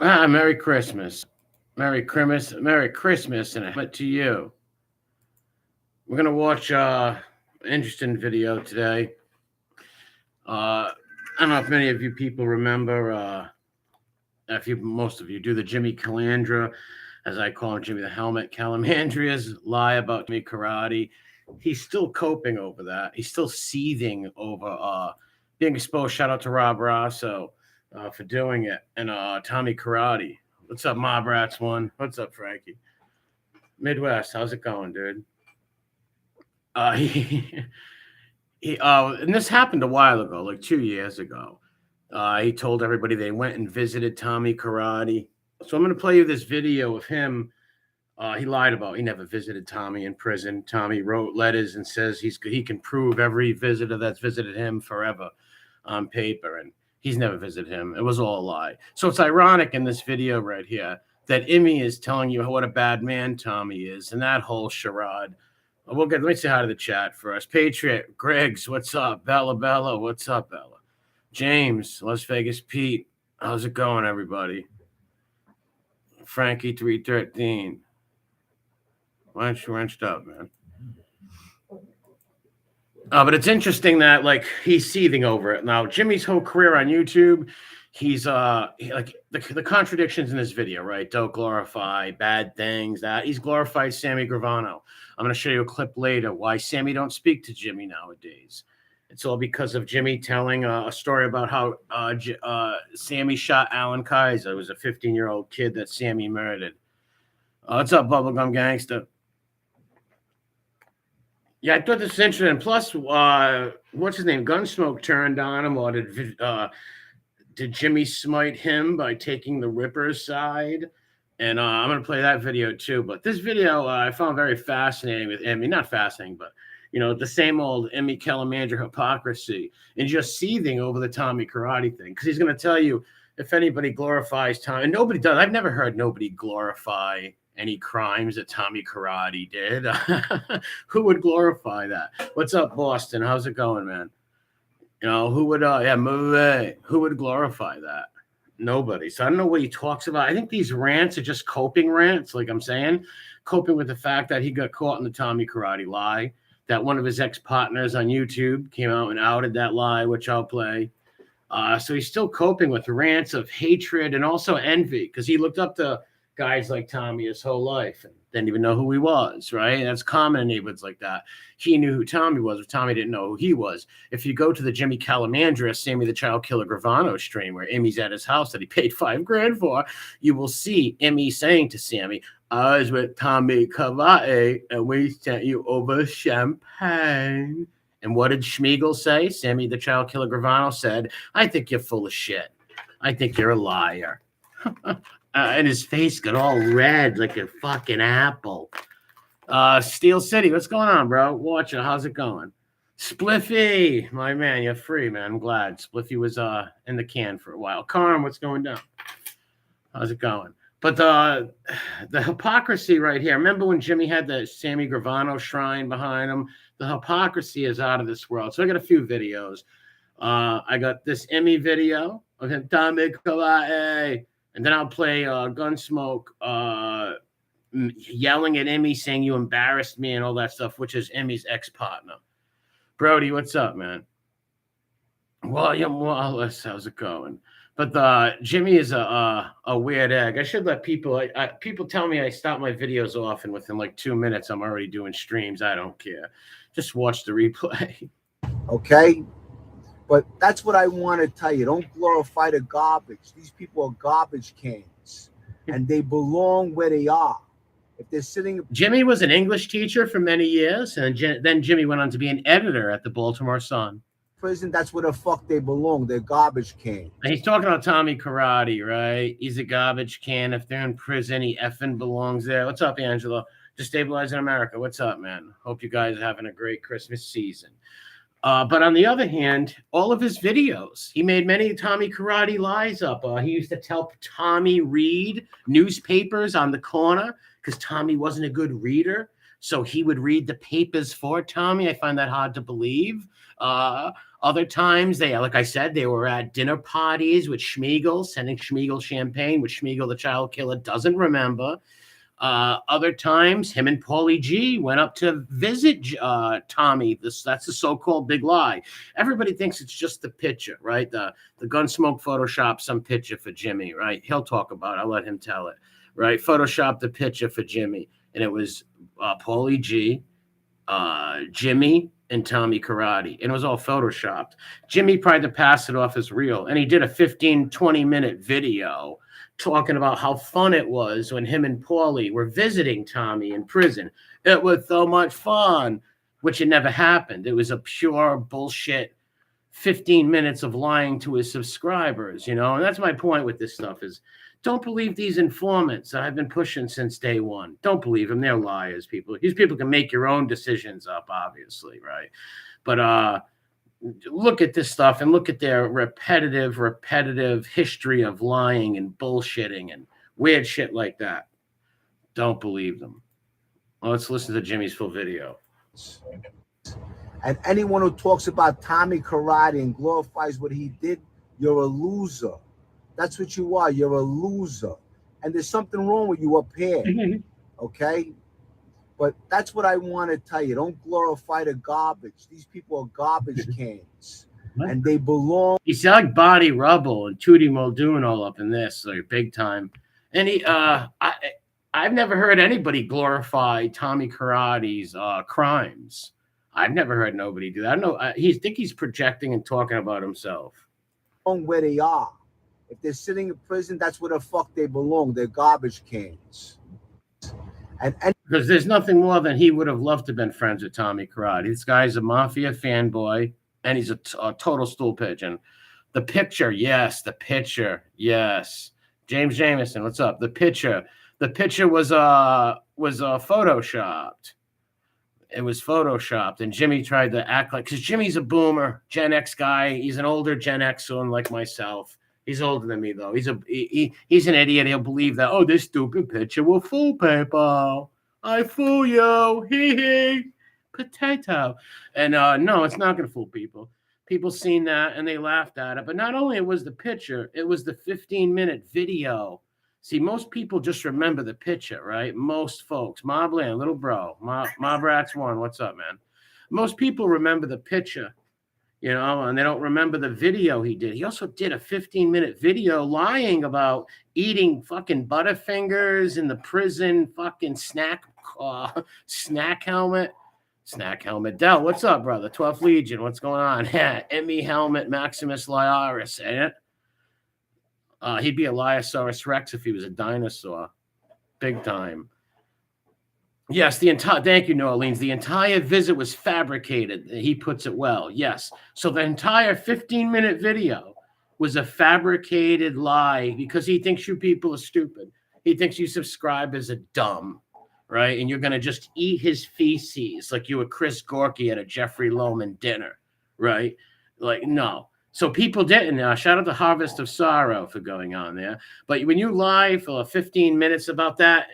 Merry Christmas. Merry Christmas. Merry Christmas and a helmet to you. We're gonna watch an interesting video today. I don't know if many of you people remember most of you do, the Jimmy Calandra, as I call him, Jimmy the Helmet, Calamandria's lie about Jimmy Karate. He's still coping over that. He's still seething over being exposed. Shout out to Rob Rosso for doing it. And Tommy Karate. What's up, Mob Rats One? What's up, Frankie? Midwest, how's it going, dude? And this happened a while ago, like 2 years ago. He told everybody they went and visited Tommy Karate. So I'm going to play you this video of him. He lied about he never visited Tommy in prison. Tommy wrote letters and says he can prove every visitor that's visited him forever on paper, and he's never visited him. It was all a lie. So it's ironic in this video right here that Emmy is telling you what a bad man Tommy is, and that whole charade. Let me say hi to the chat first. Patriot, Griggs, what's up? Bella, what's up, Bella? James, Las Vegas Pete, how's it going, everybody? Frankie 313. Why aren't you wrenched up, man? But it's interesting that like he's seething over it. Now, Jimmy's whole career on YouTube, he's like the contradictions in this video, right? Don't glorify bad things. That he's glorified Sammy Gravano. I'm going to show you a clip later why Sammy don't speak to Jimmy nowadays. It's all because of Jimmy telling a story about how Sammy shot Alan Kaiser. It was a 15-year-old kid that Sammy murdered. What's up, Bubblegum Gangster? Yeah, I thought this was interesting. Plus, what's his name? Gunsmoke turned on him, or did Jimmy smite him by taking the Ripper's side? And I'm going to play that video too. But this video I found very fascinating with Emmy. Not fascinating, but, you know, the same old Emmy Calamandra hypocrisy and just seething over the Tommy Karate thing. Because he's going to tell you if anybody glorifies Tommy, and nobody does. I've never heard nobody glorify any crimes that Tommy Karate did. Who would glorify that? What's up, Boston? How's it going, man? You know, who would, who would glorify that? Nobody. So I don't know what he talks about. I think these rants are just coping rants, like I'm saying, coping with the fact that he got caught in the Tommy Karate lie, that one of his ex-partners on YouTube came out and outed that lie, which I'll play. So he's still coping with rants of hatred and also envy because he looked up to guys like Tommy his whole life and didn't even know who he was, right? And that's common in neighborhoods like that. He knew who Tommy was, but Tommy didn't know who he was. If you go to the Jimmy Calamandra, Sammy the Child Killer Gravano stream where Emmy's at his house that he paid $5,000 for, you will see Emmy saying to Sammy, I was with Tommy Karate and we sent you over champagne. And what did Schmeagol say? Sammy the Child Killer Gravano said, I think you're full of shit. I think you're a liar. And his face got all red like a fucking apple. Steel City, what's going on, bro? Watch it. How's it going? Spliffy, my man, you're free, man. I'm glad. Spliffy was in the can for a while. Carm, what's going down? How's it going? But the hypocrisy right here. Remember when Jimmy had the Sammy Gravano shrine behind him? The hypocrisy is out of this world. So I got a few videos. I got this Emmy video of him, Tommy Karate. And then I'll play Gunsmoke yelling at Emmy, saying you embarrassed me and all that stuff, which is Emmy's ex-partner. Brody, what's up, man? William Wallace, how's it going? But Jimmy is a weird egg. I should let people people tell me I stop my videos off, and within like 2 minutes, I'm already doing streams. I don't care. Just watch the replay. Okay? But that's what I want to tell you. Don't glorify the garbage. These people are garbage cans, and they belong where they are. If they're sitting... Jimmy was an English teacher for many years, and then Jimmy went on to be an editor at the Baltimore Sun. Prison, that's where the fuck they belong. They're garbage cans. And he's talking about Tommy Karate, right? He's a garbage can. If they're in prison, he effing belongs there. What's up, Angelo? Destabilizing America. What's up, man? Hope you guys are having a great Christmas season. But on the other hand, all of his videos, he made many Tommy Karate lies up. He used to tell Tommy read newspapers on the corner because Tommy wasn't a good reader. So he would read the papers for Tommy. I find that hard to believe. Other times, like I said, they were at dinner parties with Schmiegel, sending Schmiegel champagne, which Schmiegel, the child killer, doesn't remember. Other times, him and Paulie G went up to visit Tommy. That's the so-called big lie. Everybody thinks it's just the picture, right? The Gunsmoke Photoshop some picture for Jimmy, right? He'll talk about it. I'll let him tell it, right? Photoshop the picture for Jimmy, and it was Paulie G, Jimmy, and Tommy Karate, and it was all photoshopped. Jimmy tried to pass it off as real, and he did a 15-20 minute video talking about how fun it was when him and Paulie were visiting Tommy in prison. It was so much fun, which it never happened. It was a pure bullshit 15 minutes of lying to his subscribers, and that's my point with this stuff is don't believe these informants that I've been pushing since day one. Don't believe them. They're liars, people. These people can make your own decisions up, obviously, right? But look at this stuff and look at their repetitive history of lying and bullshitting and weird shit like that. Don't believe them. Well, let's listen to Jimmy's full video. And anyone who talks about Tommy Karate and glorifies what he did, you're a loser. That's what you are. You're a loser. And there's something wrong with you up here. Okay? But that's what I want to tell you. Don't glorify the garbage. These people are garbage cans. And they belong. You see like Body Rubble and Tootie Muldoon all up in this, like big time. And I've never heard anybody glorify Tommy Karate's crimes. I've never heard nobody do that. I don't know. I think he's projecting and talking about himself. Where they are. If they're sitting in prison, that's where the fuck they belong. They're garbage cans. And because there's nothing more than he would have loved to have been friends with Tommy Karate. This guy's a mafia fanboy, and he's a total stool pigeon. The picture, yes. The picture, yes. James Jameson, what's up? The picture was photoshopped. It was photoshopped, and Jimmy tried to act like, because Jimmy's a boomer, Gen X guy. He's an older Gen X one like myself. He's older than me, though. He's an idiot. He'll believe that, oh, this stupid picture will fool people. I fool you. Hee hee. Potato. And no, it's not going to fool people. People seen that, and they laughed at it. But not only it was the picture, it was the 15-minute video. See, most people just remember the picture, right? Most folks. Mobland, little bro. Mob Rats 1, what's up, man? Most people remember the picture. And they don't remember the video he did. He also did a 15-minute video lying about eating fucking Butterfingers in the prison fucking snack helmet. Snack helmet. Dell, what's up, brother? 12th Legion, what's going on? Emmy helmet Maximus Liaris, ain't it? He'd be a Lyosaurus Rex if he was a dinosaur. Big time. Yes, thank you, New Orleans. The entire visit was fabricated. He puts it well. Yes. So the entire 15-minute video was a fabricated lie because he thinks you people are stupid. He thinks you subscribers are dumb, right? And you're going to just eat his feces like you were Chris Gorky at a Jeffrey Lohman dinner, right? Like, no. So people didn't. Shout out to Harvest of Sorrow for going on there. But when you lie for 15 minutes about that,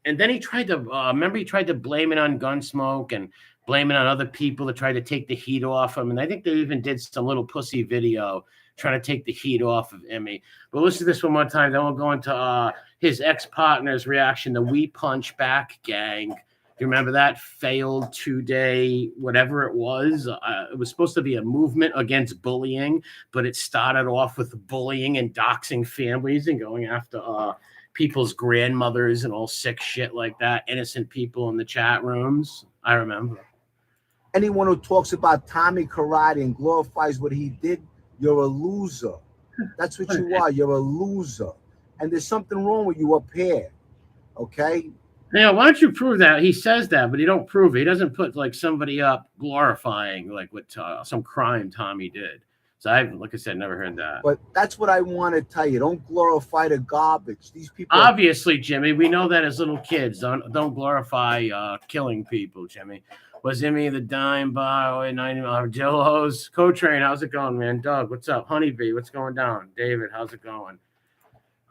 and then he tried to, remember he tried to blame it on Gunsmoke and blame it on other people that tried to take the heat off him. And I think they even did some little pussy video trying to take the heat off of Emmy. But listen to this one more time. Then we'll go into his ex-partner's reaction to We Punch Back Gang. Do you remember that failed 2-day, whatever it was? It was supposed to be a movement against bullying, but it started off with bullying and doxing families and going after people's grandmothers and all sick shit like that. Innocent people in the chat rooms. I remember. Anyone who talks about Tommy Karate and glorifies what he did, you're a loser. That's what you are. You're a loser. And there's something wrong with you up here. Okay? Yeah, why don't you prove that? He says that, but he don't prove it. He doesn't put like somebody up glorifying like what some crime Tommy did. So like I said, never heard that. But that's what I want to tell you. Don't glorify the garbage. These people. Obviously, Jimmy, we know that as little kids. Don't glorify killing people, Jimmy. Was Jimmy the dime bar? 90 Armadillos. Co-train, how's it going, man? Doug, what's up? Honeybee, what's going down? David, how's it going?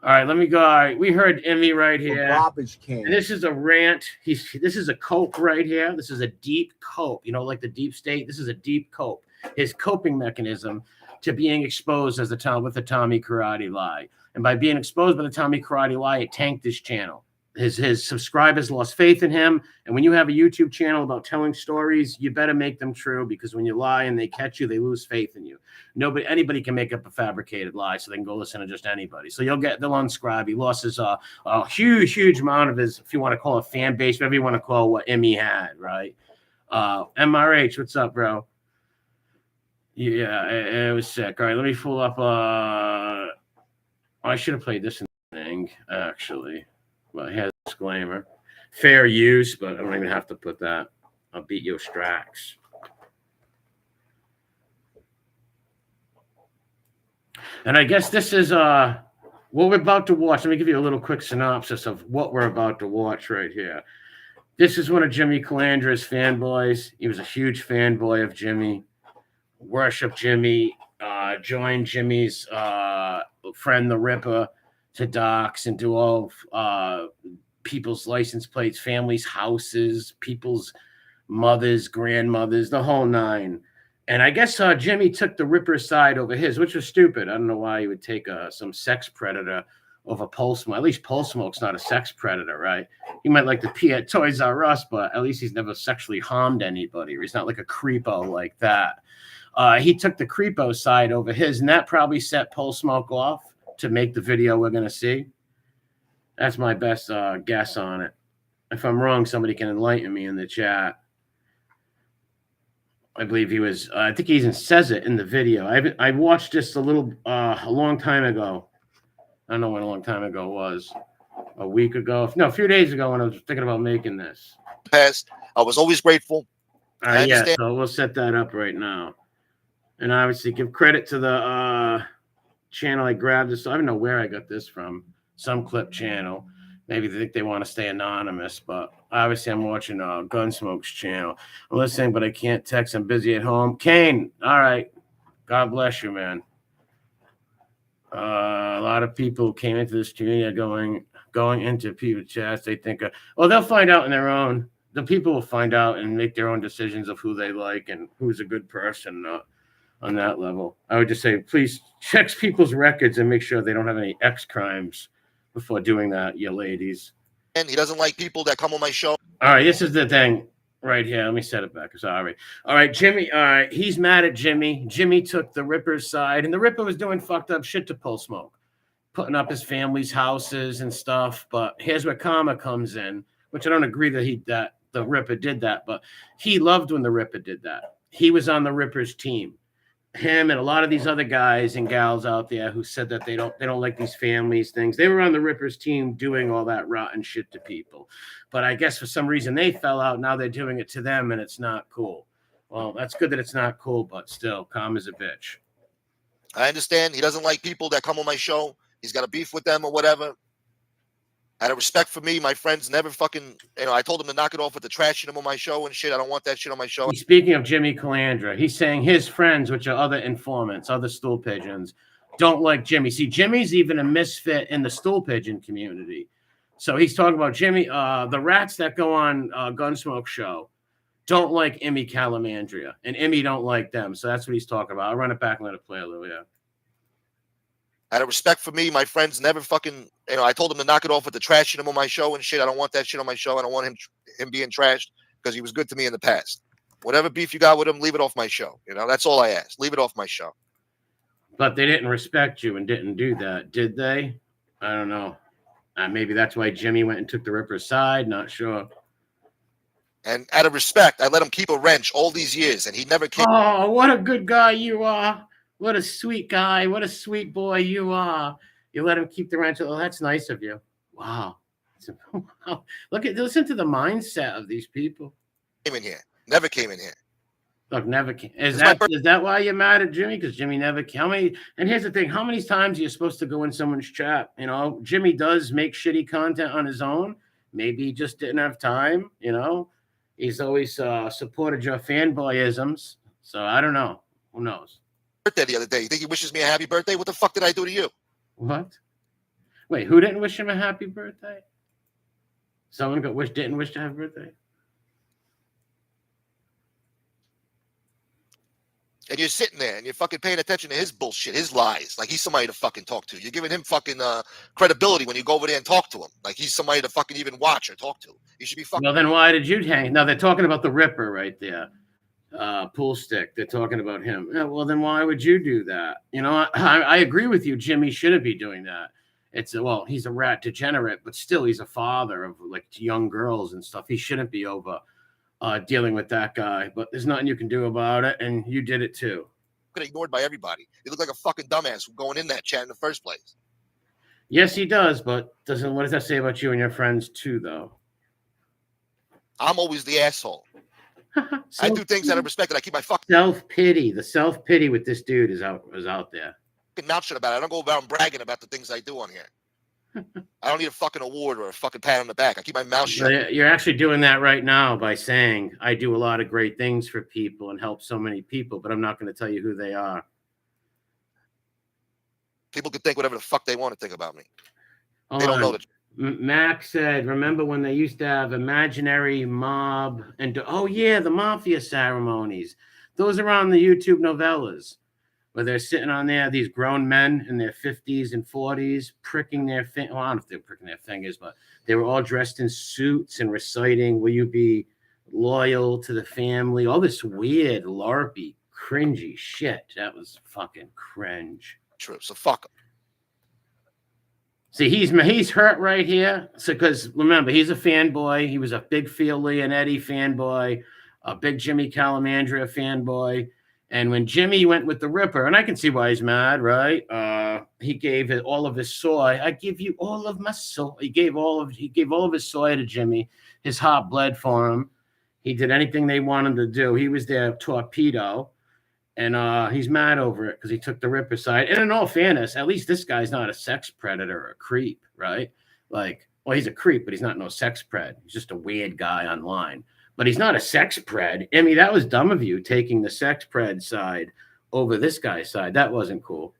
All right, let me go. All right, we heard Emmy right here. Garbage can. And this is a rant. This is a cope right here. This is a deep cope. Like the deep state. This is a deep cope. his coping mechanism to being exposed as with the Tommy Karate lie. And by being exposed by the Tommy Karate lie, it tanked his channel. His subscribers lost faith in him. And when you have a YouTube channel about telling stories, you better make them true, because when you lie and they catch you, they lose faith in you. Anybody can make up a fabricated lie, so they can go listen to just anybody. So they'll unscribe. He lost his a huge amount of his, if you want to call it fan base, whatever you want to call what Emmy had, right? MRH, what's up, bro? Yeah, it was sick. All right, let me pull up. I should have played this thing actually. Well, it has a disclaimer. Fair use, but I don't even have to put that. I'll beat your Strax. And I guess this is what we're about to watch. Let me give you a little quick synopsis of what we're about to watch right here. This is one of Jimmy Calandra's fanboys. He was a huge fanboy of Jimmy, worshiped Jimmy, joined Jimmy's friend the Ripper to dox and do all people's license plates, families' houses, people's mothers, grandmothers, the whole nine. And I guess Jimmy took the Ripper's side over his, which was stupid. I don't know why he would take some sex predator over Pole Smoke. At least Pole Smoke's not a sex predator, right? He might like to pee at Toys R Us, but at least he's never sexually harmed anybody. Or he's not like a creepo like that. He took the creepo side over his, and that probably set Pole Smoke off to make the video we're going to see. That's my best guess on it. If I'm wrong, somebody can enlighten me in the chat. I believe he was, I think he even says it in the video. I watched this a long time ago. I don't know when a long time ago was. A week ago. No, a few days ago when I was thinking about making this. Past, I was always grateful. Yeah, so we'll set that up right now. And obviously give credit to the channel I grabbed this. I don't know where I got this from. Some clip channel. Maybe they think they want to stay anonymous, but obviously I'm watching Gunsmoke's channel. I'm listening, but I can't text. I'm busy at home. Kane, all right. God bless you, man. A lot of people came into this community going into people chats. They think, well, they'll find out on their own. The people will find out and make their own decisions of who they like and who's a good person on that level. I would just say, please check people's records and make sure they don't have any X crimes before doing that, you ladies. And he doesn't like people that come on my show. All right, this is the thing right here. Let me set it back. Sorry. All right, Jimmy. All right, he's mad at Jimmy. Jimmy took the Ripper's side, and the Ripper was doing fucked up shit to Pole Smoke, putting up his family's houses and stuff. But here's where karma comes in, which I don't agree that the Ripper did that, but he loved when the Ripper did that. He was on the Ripper's team. Him and a lot of these other guys and gals out there who said that they don't like these families things. They were on the Ripper's team doing all that rotten shit to people. But I guess for some reason they fell out. Now they're doing it to them and it's not cool. Well, that's good that it's not cool, but still, karma's a bitch. I understand he doesn't like people that come on my show. He's got a beef with them or whatever. Out of respect for me, my friends never fucking, I told him to knock it off with the trashing him on my show and shit. I don't want that shit on my show. Speaking of Jimmy Calandra, he's saying his friends, which are other informants, other stool pigeons, don't like Jimmy. See, Jimmy's even a misfit in the stool pigeon community. So he's talking about Jimmy, the rats that go on Gunsmoke show don't like Emmy Calamandria, and Emmy don't like them. So that's what he's talking about. I'll run it back and let it play a little, yeah. Out of respect for me, my friends never fucking, I told him to knock it off with the trashing him on my show and shit. I don't want that shit on my show. I don't want him being trashed because he was good to me in the past. Whatever beef you got with him, leave it off my show. That's all I ask. Leave it off my show. But they didn't respect you and didn't do that, did they? I don't know. Maybe that's why Jimmy went and took the Ripper's side. Not sure. And out of respect, I let him keep a wrench all these years, and he never came. Oh, what a good guy you are. What a sweet guy. What a sweet boy you are. You let him keep the wrench. Oh, that's nice of you. Wow. Wow. Listen to the mindset of these people. Came in here. Never came in here. Look, never came. Is that why you're mad at Jimmy? Because Jimmy never came. And here's the thing. How many times are you supposed to go in someone's chat? Jimmy does make shitty content on his own. Maybe he just didn't have time. He's always supported your fanboyisms. So I don't know. Who knows? Birthday the other day. You think he wishes me a happy birthday? What the fuck did I do to you? What? Wait, who didn't wish him a happy birthday? Someone didn't wish to have a birthday? And you're sitting there and you're fucking paying attention to his bullshit, his lies. Like he's somebody to fucking talk to. You're giving him fucking credibility when you go over there and talk to him. Like he's somebody to fucking even watch or talk to. You should be fucking. Well, then why did you hang? Now they're talking about the Ripper right there. Pool stick. They're talking about him. Yeah, well, then why would you do that? You know, I agree with you. Jimmy shouldn't be doing that. Well, he's a rat degenerate, but still, he's a father of like young girls and stuff. He shouldn't be over dealing with that guy. But there's nothing you can do about it, and you did it too. Get ignored by everybody. You look like a fucking dumbass going in that chat in the first place. Yes, he does. But what does that say about you and your friends too, though? I'm always the asshole. I do things that are respected. I keep my fucking self-pity. The self-pity with this dude is out there. Mouth shut about it. I don't go around bragging about the things I do on here. I don't need a fucking award or a fucking pat on the back. I keep my mouth shut. You're actually doing that right now by saying I do a lot of great things for people and help so many people, but I'm not going to tell you who they are. People can think whatever the fuck they want to think about me. They don't know that. Max said, remember when they used to have imaginary mob and oh yeah, the mafia ceremonies. Those are on the YouTube novellas where they're sitting on there, these grown men in their 50s and 40s, pricking their I don't know if they're pricking their fingers, but they were all dressed in suits and reciting, will you be loyal to the family? All this weird, LARPy, cringy shit. That was fucking cringe. True. So fuck him. See, he's hurt right here. So, because remember, he's a fanboy. He was a big Phil Lee and Eddie fanboy, a big Jimmy Calandra fanboy. And when Jimmy went with the Ripper, and I can see why he's mad, right? He gave it all of his soy. I give you all of my soy. He gave all of his soy to Jimmy. His heart bled for him. He did anything they wanted to do. He was their torpedo. And he's mad over it because he took the Ripper side. And in all fairness, at least this guy's not a sex predator or a creep, right? Like, well, he's a creep, but he's not no sex pred. He's just a weird guy online. But he's not a sex pred. I mean, that was dumb of you taking the sex pred side over this guy's side. That wasn't cool.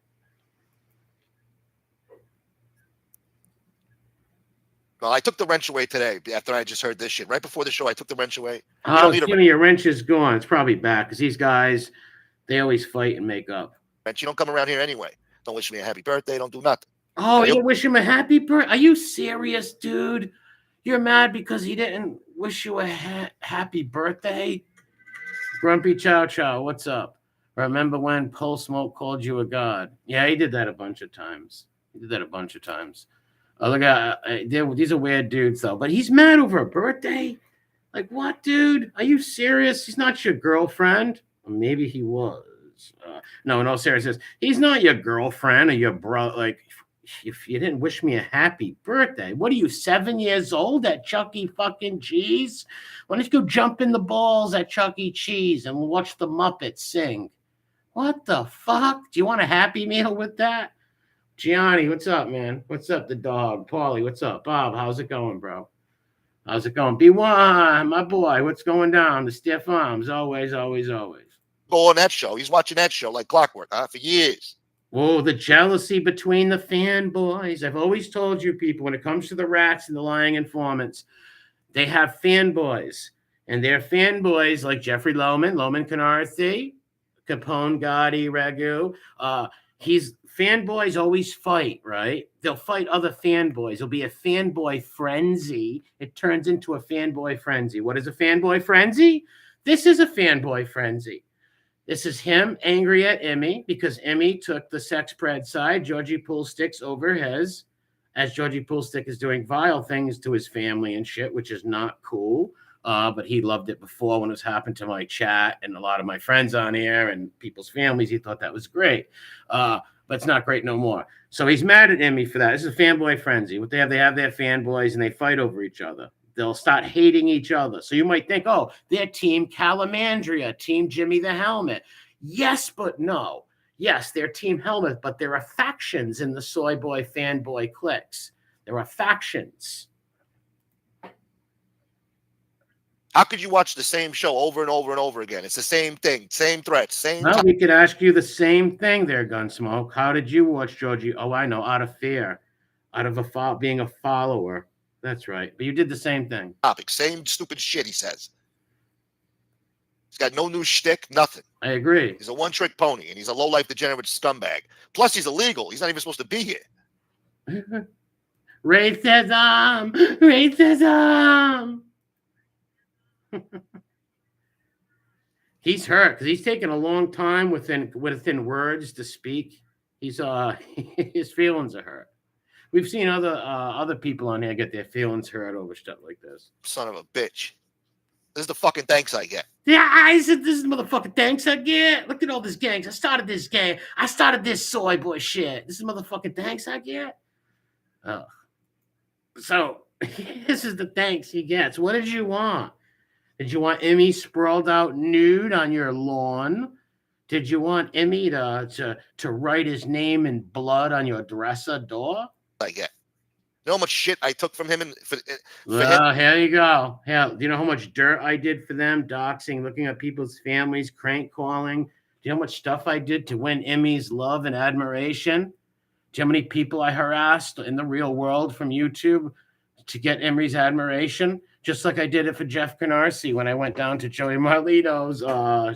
Well, I took the wrench away today after I just heard this shit. Right before the show, I took the wrench away. Oh, Jimmy, your wrench is gone. It's probably back because these guys, they always fight and make up. And you don't come around here anyway. Don't wish me a happy birthday. Don't do nothing. Oh, you wish him a happy birthday? Are you serious, dude? You're mad because he didn't wish you a happy birthday? Grumpy Chow Chow, what's up? Remember when Pole Smoke called you a god? Yeah, he did that a bunch of times. Oh, look at these are weird dudes, though. But he's mad over a birthday? Like, what, dude? Are you serious? He's not your girlfriend. Maybe he was. No, seriousness. He's not your girlfriend or your brother. Like, if you didn't wish me a happy birthday, what are you, 7 years old at Chuck E. fucking Cheese? Why don't you go jump in the balls at Chuck E. Cheese and watch the Muppets sing? What the fuck? Do you want a Happy Meal with that? Gianni, what's up, man? What's up, the dog? Paulie, what's up? Bob, how's it going, bro? How's it going? B1, my boy, what's going down? The stiff arms, always. Go on that show. He's watching that show like clockwork, for years. Oh, the jealousy between the fanboys. I've always told you people, when it comes to the rats and the lying informants, they have fanboys. And they're fanboys like Jeffrey Lohman Canarthy, Capone, Gotti, Ragu. Fanboys always fight, right? They'll fight other fanboys. There'll be a fanboy frenzy. It turns into a fanboy frenzy. What is a fanboy frenzy? This is a fanboy frenzy. This is him angry at Emmy because Emmy took the sex pred side. Georgie Poolstick's over his, as Georgie Poolstick is doing vile things to his family and shit, which is not cool. But he loved it before when it was happened to my chat and a lot of my friends on here and people's families. He thought that was great. But it's not great no more. So he's mad at Emmy for that. This is a fanboy frenzy. What they have their fanboys and they fight over each other. They'll start hating each other. So you might think, oh, they're Team Calamandria, Team Jimmy the Helmet. Yes, but no. Yes, they're Team Helmet, but there are factions in the soy boy fanboy cliques. There are factions. How could you watch the same show over and over and over again? It's the same thing, same threats, same. Well, we could ask you the same thing there, Gunsmoke. How did you watch Georgie? Oh, I know, out of fear, out of being a follower. That's right. But you did the same thing. Topic, same stupid shit he says. He's got no new shtick, nothing. I agree. He's a one-trick pony, and he's a low-life degenerate scumbag. Plus, he's illegal. He's not even supposed to be here. Racism! Racism! He's hurt because he's taken a long time within words to speak. He's his feelings are hurt. We've seen other people on here get their feelings hurt over stuff like this. Son of a bitch. This is the fucking thanks I get. Yeah, I said this is the motherfucking thanks I get. Look at all this gangs. I started this gang. I started this soy boy shit. This is motherfucking thanks I get. Oh. So this is the thanks he gets. What did you want? Did you want Emmy sprawled out nude on your lawn? Did you want Emmy to write his name in blood on your dresser door? I get. You know how much shit I took from him for Well, him? here you go. Hell, do you know how much dirt I did for them? Doxing, looking at people's families, crank calling. Do you know how much stuff I did to win Emmy's love and admiration? Do you know how many people I harassed in the real world from YouTube to get Emmy's admiration? Just like I did it for Jeff Canarsie when I went down to Joey Marlito's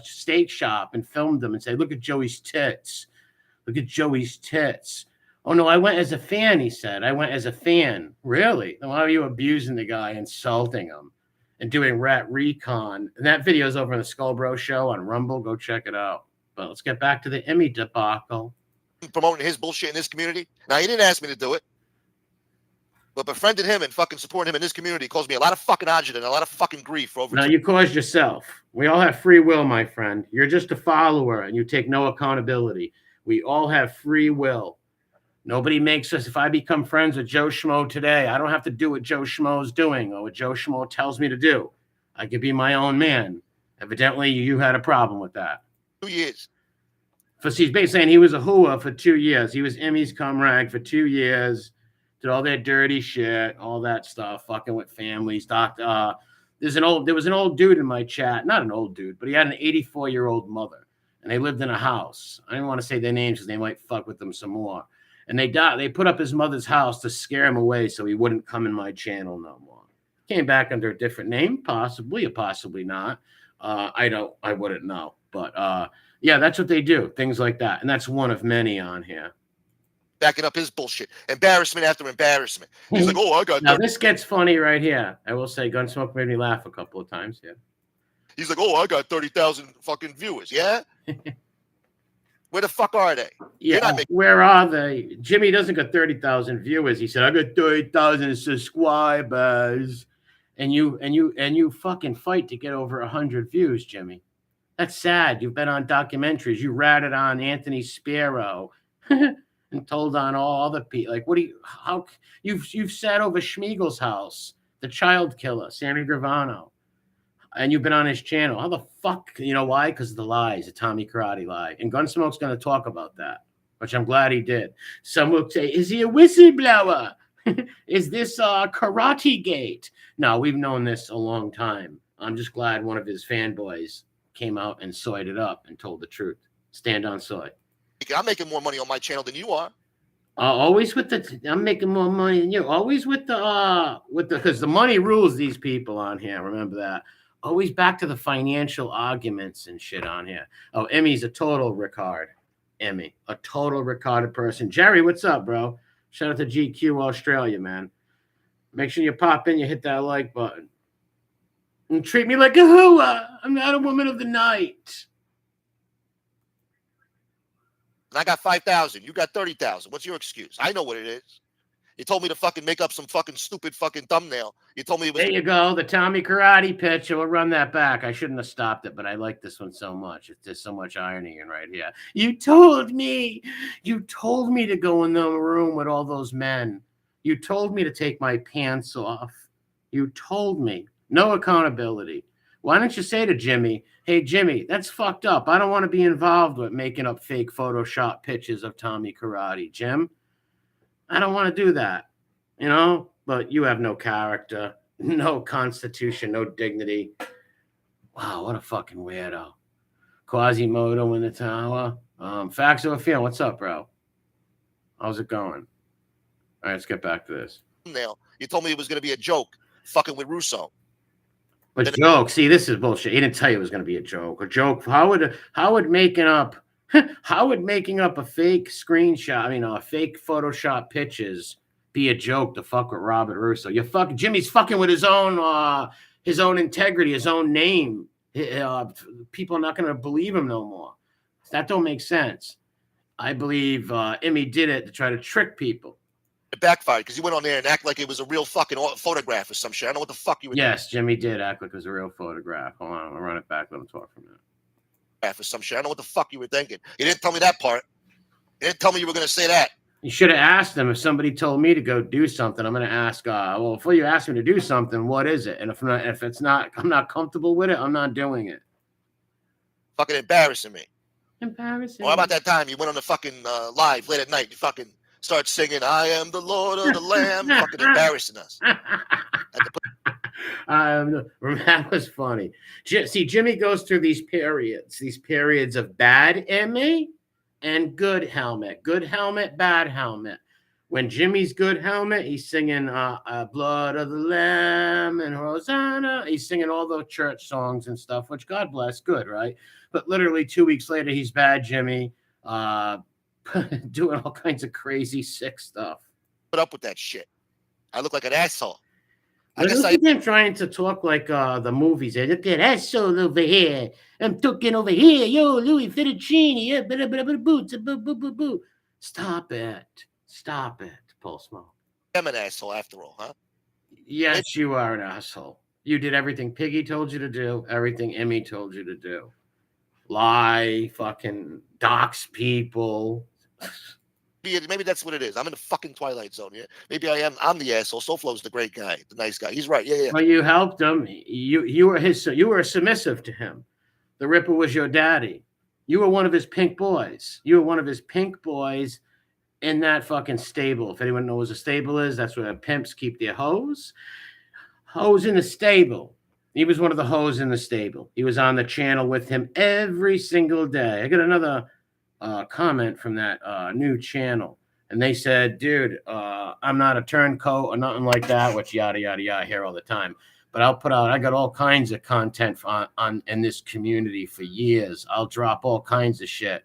steak shop and filmed them and said, look at Joey's tits. Look at Joey's tits. Oh, no, I went as a fan, he said. I went as a fan. Really? Then why are you abusing the guy, insulting him, and doing rat recon? And that video is over on the Skullbro Show on Rumble. Go check it out. But let's get back to the Emmy debacle. Promoting his bullshit in this community. Now, he didn't ask me to do it. But befriending him and fucking supporting him in this community caused me a lot of fucking agita and a lot of fucking grief for over. Now, you caused yourself. We all have free will, my friend. You're just a follower, and you take no accountability. We all have free will. Nobody makes us. If I become friends with Joe Schmo today, I don't have to do what Joe Schmo's doing or what Joe Schmo tells me to do. I could be my own man. Evidently, you had a problem with that. 2 years. So he's basically saying he was a hooah for 2 years. He was Emmy's cum rag for 2 years. Did all that dirty shit, all that stuff, fucking with families. There was an old dude in my chat, not an old dude, but he had an 84-year-old mother, and they lived in a house. I didn't want to say their names because they might fuck with them some more. And they put up his mother's house to scare him away so he wouldn't come in my channel no more. Came back under a different name, possibly or possibly not. I wouldn't know. But yeah, that's what they do, things like that. And that's one of many on here. Backing up his bullshit. Embarrassment after embarrassment. He's like, oh, I got now this gets funny right here. I will say Gunsmoke made me laugh a couple of times. Yeah. He's like, oh, I got 30,000 fucking viewers. Yeah? Where the fuck are they? Yeah, where are they? Jimmy doesn't got 30,000 viewers. He said, I got 30,000 subscribers. And you fucking fight to get over 100 views, Jimmy. That's sad. You've been on documentaries. You ratted on Anthony Spiro and told on all other people. Like, you've sat over Schmiegel's house, the child killer, Sammy Gravano. And you've been on his channel. How the fuck? You know why? Because of the lies, the Tommy Karate lie. And Gunsmoke's going to talk about that, which I'm glad he did. Some will say, is he a whistleblower? Is this Karate Gate? No, we've known this a long time. I'm just glad one of his fanboys came out and soyed it up and told the truth. Stand on soy. I'm making more money on my channel than you are. Always with I'm making more money than you. Always with because the money rules these people on here. Remember that. Always back to the financial arguments and shit on here. Oh, Emmy's a total Ricard. Emmy, a total Ricarded person. Jerry, what's up, bro? Shout out to GQ Australia, man. Make sure you pop in, you hit that like button. And treat me like a hooah. I'm not a woman of the night. And I got 5,000. You got 30,000. What's your excuse? I know what it is. You told me to fucking make up some fucking stupid fucking thumbnail. You told me it was. There you go. The Tommy Karate pitch. We'll run that back. I shouldn't have stopped it, but I like this one so much. There's so much irony in right here. You told me to go in the room with all those men. You told me to take my pants off. You told me. No accountability. Why don't you say to Jimmy, hey, Jimmy, that's fucked up. I don't want to be involved with making up fake Photoshop pictures of Tommy Karate. Jim, I don't want to do that, but you have no character, no constitution, no dignity. Wow, what a fucking weirdo. Quasimodo in the tower. Facts or feeling. What's up, bro? How's it going? All right, let's get back to this. You told me it was going to be a joke, fucking with Russo. A joke. See, this is bullshit. He didn't tell you it was going to be a joke. A joke. Howard making up a fake screenshot. I mean, fake Photoshop pictures be a joke to fuck with Robert Russo. Jimmy's fucking with his own integrity, his own name. People are not going to believe him no more. That don't make sense. I believe Emmy did it to try to trick people. It backfired because he went on there and act like it was a real fucking photograph or some shit. I don't know what the fuck you were Yes, Jimmy did act like it was a real photograph. Hold on, I'll run it back. Let him talk for a minute. For some shit. I don't know what the fuck you were thinking. You didn't tell me that part. You didn't tell me you were going to say that. You should have asked them if somebody told me to go do something. I'm going to ask, well, before you ask me to do something, what is it? And if I'm not comfortable with it, I'm not doing it. Fucking embarrassing me. Embarrassing. Or how about that time you went on the fucking live late at night? You fucking start singing, I am the Lord of the Lamb. Fucking embarrassing us. That was funny. See, Jimmy goes through these periods of bad Emmy and good helmet, bad helmet. When Jimmy's good helmet, he's singing Blood of the Lamb and Hosanna. He's singing all the church songs and stuff, which God bless, good, right? But literally 2 weeks later, he's bad Jimmy, doing all kinds of crazy, sick stuff. Put up with that shit. I look like an asshole. Look at them trying to talk like the movies. Look at that asshole over here. I'm talking over here. Yo, Louis Fettuccine. Yeah, boo. Stop it, Paul Smoke. I'm an asshole after all, huh? Yes, you are an asshole. You did everything Piggy told you to do, everything Emmy told you to do. Lie, fucking dox people. Maybe that's what it is. I'm in the fucking Twilight Zone. Yeah, maybe I am. I'm the asshole. SoFlo's the great guy, the nice guy. He's right. Yeah. Well, you helped him. You were submissive to him. The Ripper was your daddy. You were one of his pink boys. In that fucking stable. If anyone knows what a stable is, that's where pimps keep their hoes. Hoes in the stable. He was one of the hoes in the stable. He was on the channel with him every single day. I got another comment from that new channel. And they said, dude, I'm not a turncoat or nothing like that, which yada, yada, yada, I hear all the time. But I got all kinds of content on in this community for years. I'll drop all kinds of shit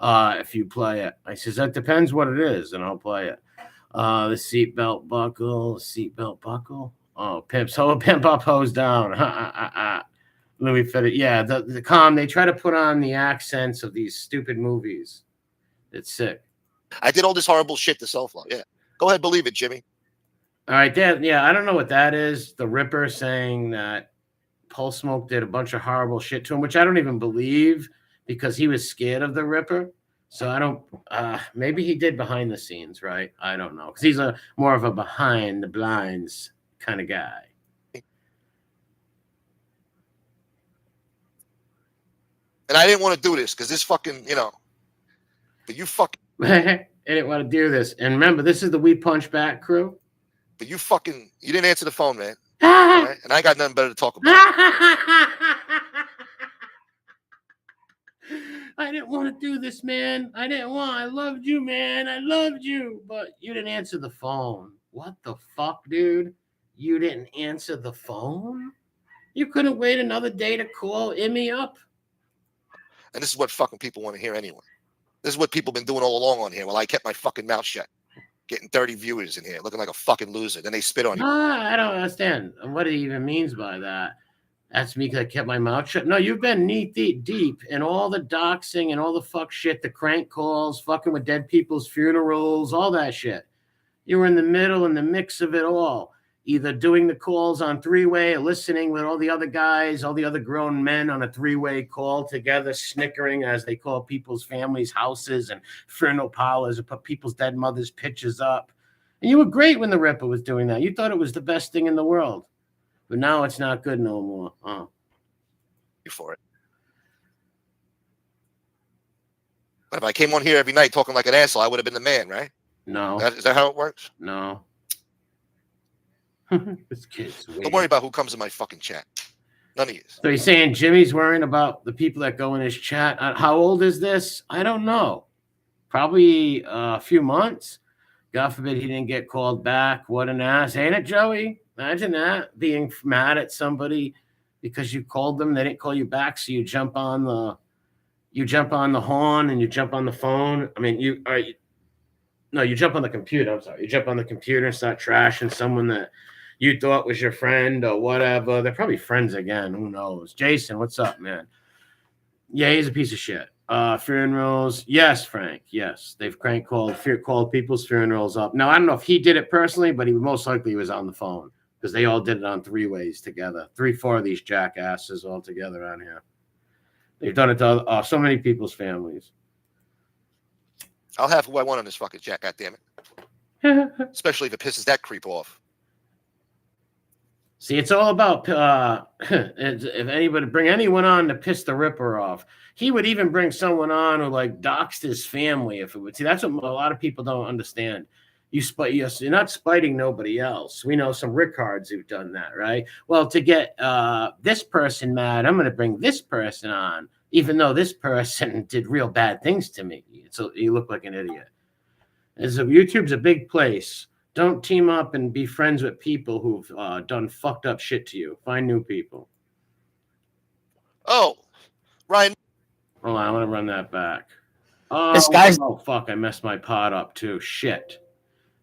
if you play it. I says, that depends what it is, and I'll play it. The seatbelt buckle. Oh, pimp up, hose down. Louis Fitted. Yeah, the calm. They try to put on the accents of these stupid movies. It's sick. I did all this horrible shit to SoFlo. Yeah. Go ahead, believe it, Jimmy. All right, Dad. Yeah, I don't know what that is. The Ripper saying that Paul Smoke did a bunch of horrible shit to him, which I don't even believe because he was scared of the Ripper. So I don't. Maybe he did behind the scenes, right? I don't know because he's more of a behind the blinds kind of guy. And I didn't want to do this because this fucking, but you fucking. I didn't want to do this. And remember, this is the We Punch Back crew. But you didn't answer the phone, man. Right? And I got nothing better to talk about. I didn't want to do this, man. I loved you, man. I loved you. But you didn't answer the phone. What the fuck, dude? You didn't answer the phone? You couldn't wait another day to call Emmy up? And this is what fucking people want to hear anyway. This is what people been doing all along on here while I kept my fucking mouth shut. Getting 30 viewers in here, looking like a fucking loser. Then they spit on you. I don't understand what it even means by that. That's me because I kept my mouth shut. No, you've been knee deep in all the doxing and all the fuck shit, the crank calls, fucking with dead people's funerals, all that shit. You were in the middle, in the mix of it all. Either doing the calls on three-way or listening with all the other guys, all the other grown men on a three-way call together, snickering as they call people's families' houses and funeral parlors and put people's dead mothers' pictures up. And you were great when the Ripper was doing that. You thought it was the best thing in the world. But now it's not good no more. For it. But if I came on here every night talking like an asshole, I would have been the man, right? No. Is that how it works? No. This kid's weird. Don't worry about who comes in my fucking chat. None of you. So he's saying Jimmy's worrying about the people that go in his chat. How old is this? I don't know. Probably a few months. God forbid he didn't get called back. What an ass. Ain't it, Joey? Imagine that, being mad at somebody because you called them. They didn't call you back, so you jump on the horn and you jump on the phone. I mean, you jump on the computer. I'm sorry, you jump on the computer and start trashing someone that you thought was your friend or whatever. They're probably friends again. Who knows? Jason, what's up, man? Yeah, he's a piece of shit. Funerals. Yes, Frank. Yes. They've called people's funerals up. Now, I don't know if he did it personally, but he most likely was on the phone because they all did it on 3-ways together. 3-4 of these jackasses all together on here. They've done it to so many people's families. I'll have who I want on this fucking chat, goddammit. Especially if it pisses that creep off. See, it's all about if anybody bring anyone on to piss the Ripper off. He would even bring someone on who like doxed his family if it would. See, that's what a lot of people don't understand. You're not spiting nobody else. We know some Rickards who've done that, right? Well, to get this person mad, I'm going to bring this person on, even though this person did real bad things to me. So you look like an idiot. And so YouTube's a big place. Don't team up and be friends with people who've done fucked up shit to you. Find new people. Oh, Ryan. Hold on, I want to run that back. Oh, fuck, I messed my pod up too. Shit.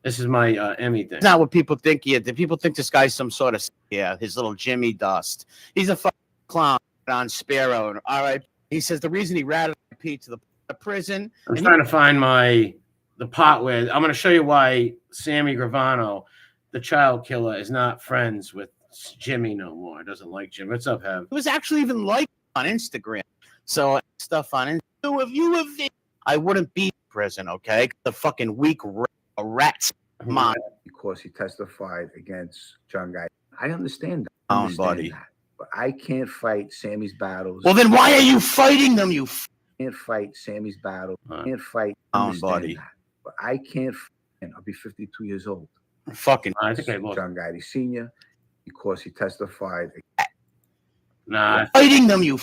This is my Emmy thing. That's not what people think he is. People think this guy's some sort of, his little Jimmy Dust. He's a fucking clown on Sparrow. All right. He says the reason he ratted Pete to the prison. I'm trying to find the pot where I'm going to show you why Sammy Gravano, the child killer, is not friends with Jimmy no more. Doesn't like Jimmy. What's up, Hev? It was actually even liked on Instagram. So stuff on Instagram. If you were I wouldn't be in prison, okay? The fucking weak rat's mind. Because he testified against John Guy. I understand that. Buddy. That, but I can't fight Sammy's battles. Well, then why are you fighting them, you can't fight Sammy's battles. Can't fight buddy. That. But I can't. I'll be 52 years old. Fucking. I think I lost. John Guy Sr. because he testified. Nah, fighting them, you.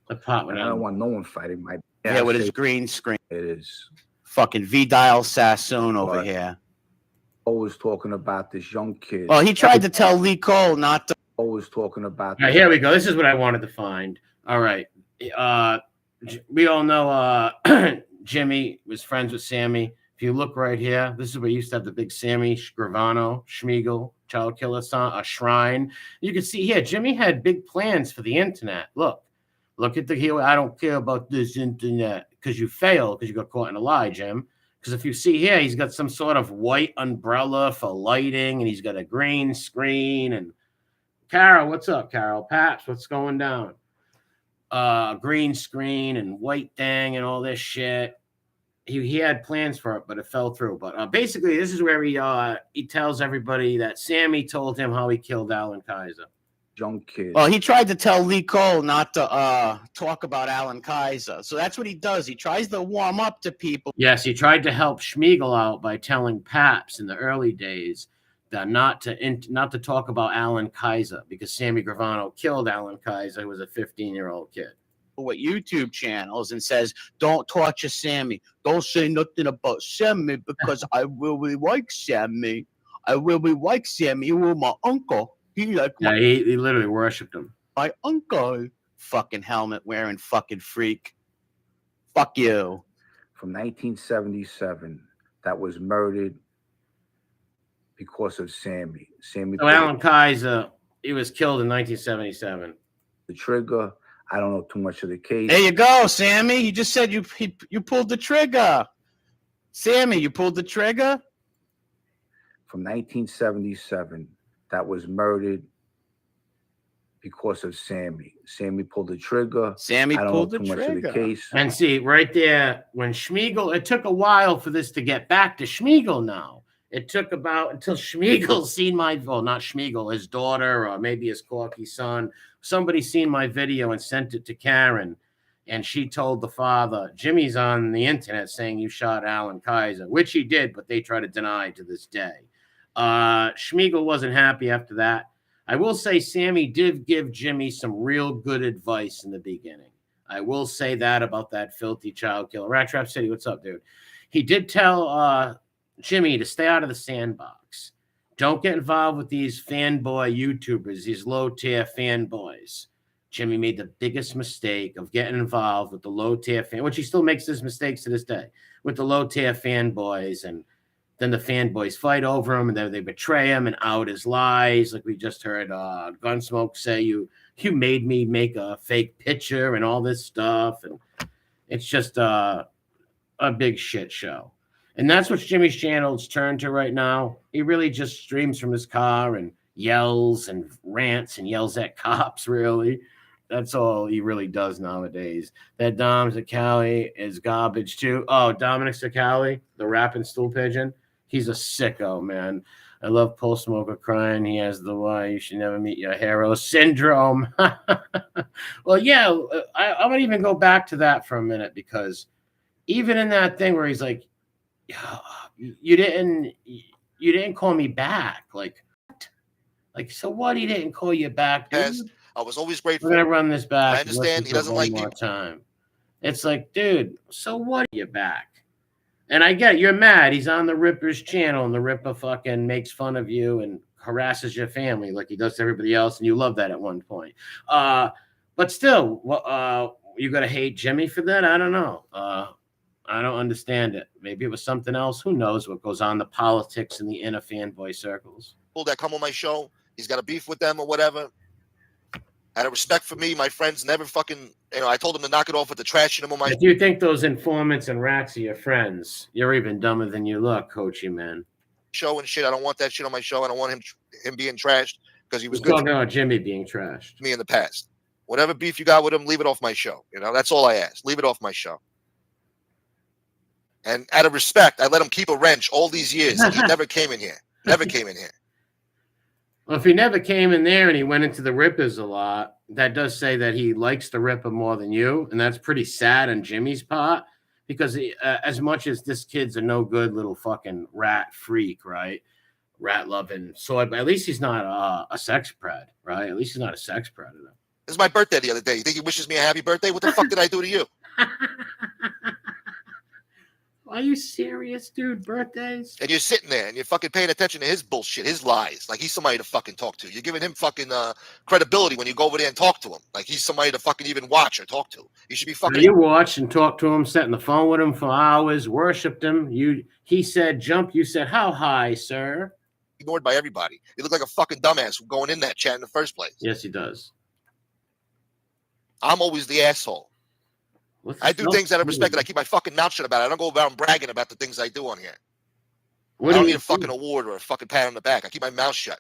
The pot. I don't want no one fighting my. Yeah, with his green screen. It is. Fucking Vidal Sassoon over here. Always talking about this young kid. Well, he tried to tell Lee Cole not to. Always talking about. All right, here we go. This is what I wanted to find. All right. We all know Jimmy was friends with Sammy. If you look right here, this is where you used to have the big Sammy Gravano, Schmiegel, child killer shrine. You can see here, Jimmy had big plans for the internet. Look at the here. I don't care about this internet because you failed because you got caught in a lie, Jim. Because if you see here, he's got some sort of white umbrella for lighting, and he's got a green screen. And Carol, what's up, Carol? Paps, what's going down? Green screen and white thing and all this shit. He had plans for it, but it fell through. But basically, this is where he tells everybody that Sammy told him how he killed Alan Kaiser. Young kid. Well, he tried to tell Lee Cole not to talk about Alan Kaiser. So that's what he does. He tries to warm up to people. Yes, he tried to help Schmiegel out by telling Paps in the early days that not to talk about Alan Kaiser because Sammy Gravano killed Alan Kaiser, who was a 15-year-old kid. With YouTube channels and says, don't torture Sammy. Don't say nothing about Sammy because I really like Sammy. I really like Sammy. He was my uncle. He literally worshipped him. My uncle. Fucking helmet wearing fucking freak. Fuck you. From 1977 that was murdered because of Sammy. So Alan Kaiser, he was killed in 1977. The trigger. I don't know too much of the case. There you go, Sammy. You just said you pulled the trigger. Sammy, you pulled the trigger? From 1977 that was murdered because of Sammy. Sammy pulled the trigger. Sammy pulled the trigger. I don't know too much of the case. And see, right there, when Schmiegel, it took a while for this to get back to Schmiegel now. It took about until Schmiegel seen not Schmiegel, his daughter, or maybe his Corky son. Somebody seen my video and sent it to Karen, and she told the father, Jimmy's on the internet saying you shot Alan Kaiser, which he did, but they try to deny to this day. Schmiegel wasn't happy after that. I will say Sammy did give Jimmy some real good advice in the beginning. I will say that about that filthy child killer. Rat Trap City, what's up, dude? He did tell Jimmy to stay out of the sandbox. Don't get involved with these fanboy YouTubers, these low-tier fanboys. Jimmy made the biggest mistake of getting involved with the low tier fan, which he still makes his mistakes to this day with the low tier fanboys. And then the fanboys fight over him and then they betray him and out his lies. Like we just heard Gunsmoke say, you made me make a fake picture and all this stuff. And it's just a big shit show. And that's what Jimmy's channel's turned to right now. He really just streams from his car and yells and rants and yells at cops, really. That's all he really does nowadays. That Dom Zacali is garbage, too. Oh, Dominic Zacali, the rapping stool pigeon. He's a sicko, man. I love Pole Smoker crying. He has the why you should never meet your hero syndrome. Well, yeah, I'm going to even go back to that for a minute because even in that thing where he's like, you didn't call me back. Like, so what? He didn't call you back, dude? Yes, I was always grateful. We're gonna run this back. I understand he doesn't like more people. time. It's like, dude, so what? Are you back? And I get it, you're mad. He's on the Ripper's channel, and the Ripper fucking makes fun of you and harasses your family like he does to everybody else, and you love that at one point. But still, you gotta hate Jimmy for that? I don't know. I don't understand it. Maybe it was something else. Who knows what goes on, the politics in the inner fanboy circles. People that come on my show, he's got a beef with them or whatever. Out of respect for me, my friends never fucking, I told him to knock it off with the trashing him on my If you think those informants and rats are your friends, you're even dumber than you look, Coachy man. show and shit. I don't want that shit on my show. I don't want him being trashed because he was We're good talking to about Jimmy being trashed. me in the past. Whatever beef you got with him, leave it off my show. That's all I ask. Leave it off my show. And out of respect, I let him keep a wrench all these years. He never came in here. Never came in here. Well, if he never came in there and he went into the Rippers a lot, that does say that he likes the Ripper more than you. And that's pretty sad on Jimmy's part because as much as this kid's a no good little fucking rat freak, right? Rat loving soy, but at least he's not a sex pred, right? At least he's not a sex predator. This is my birthday the other day. You think he wishes me a happy birthday? What the fuck did I do to you? Are you serious, dude? Birthdays? And you're sitting there and you're fucking paying attention to his bullshit, his lies. Like he's somebody to fucking talk to. You're giving him fucking credibility when you go over there and talk to him. Like he's somebody to fucking even watch or talk to. You should be fucking. You watched and talked to him, sat on the phone with him for hours, worshipped him. He said jump. You said how high, sir? Ignored by everybody. You look like a fucking dumbass going in that chat in the first place. Yes, he does. I'm always the asshole. I do things out of respect and I keep my fucking mouth shut about it. I don't go around bragging about the things I do on here. I don't need a fucking award or a fucking pat on the back. I keep my mouth shut.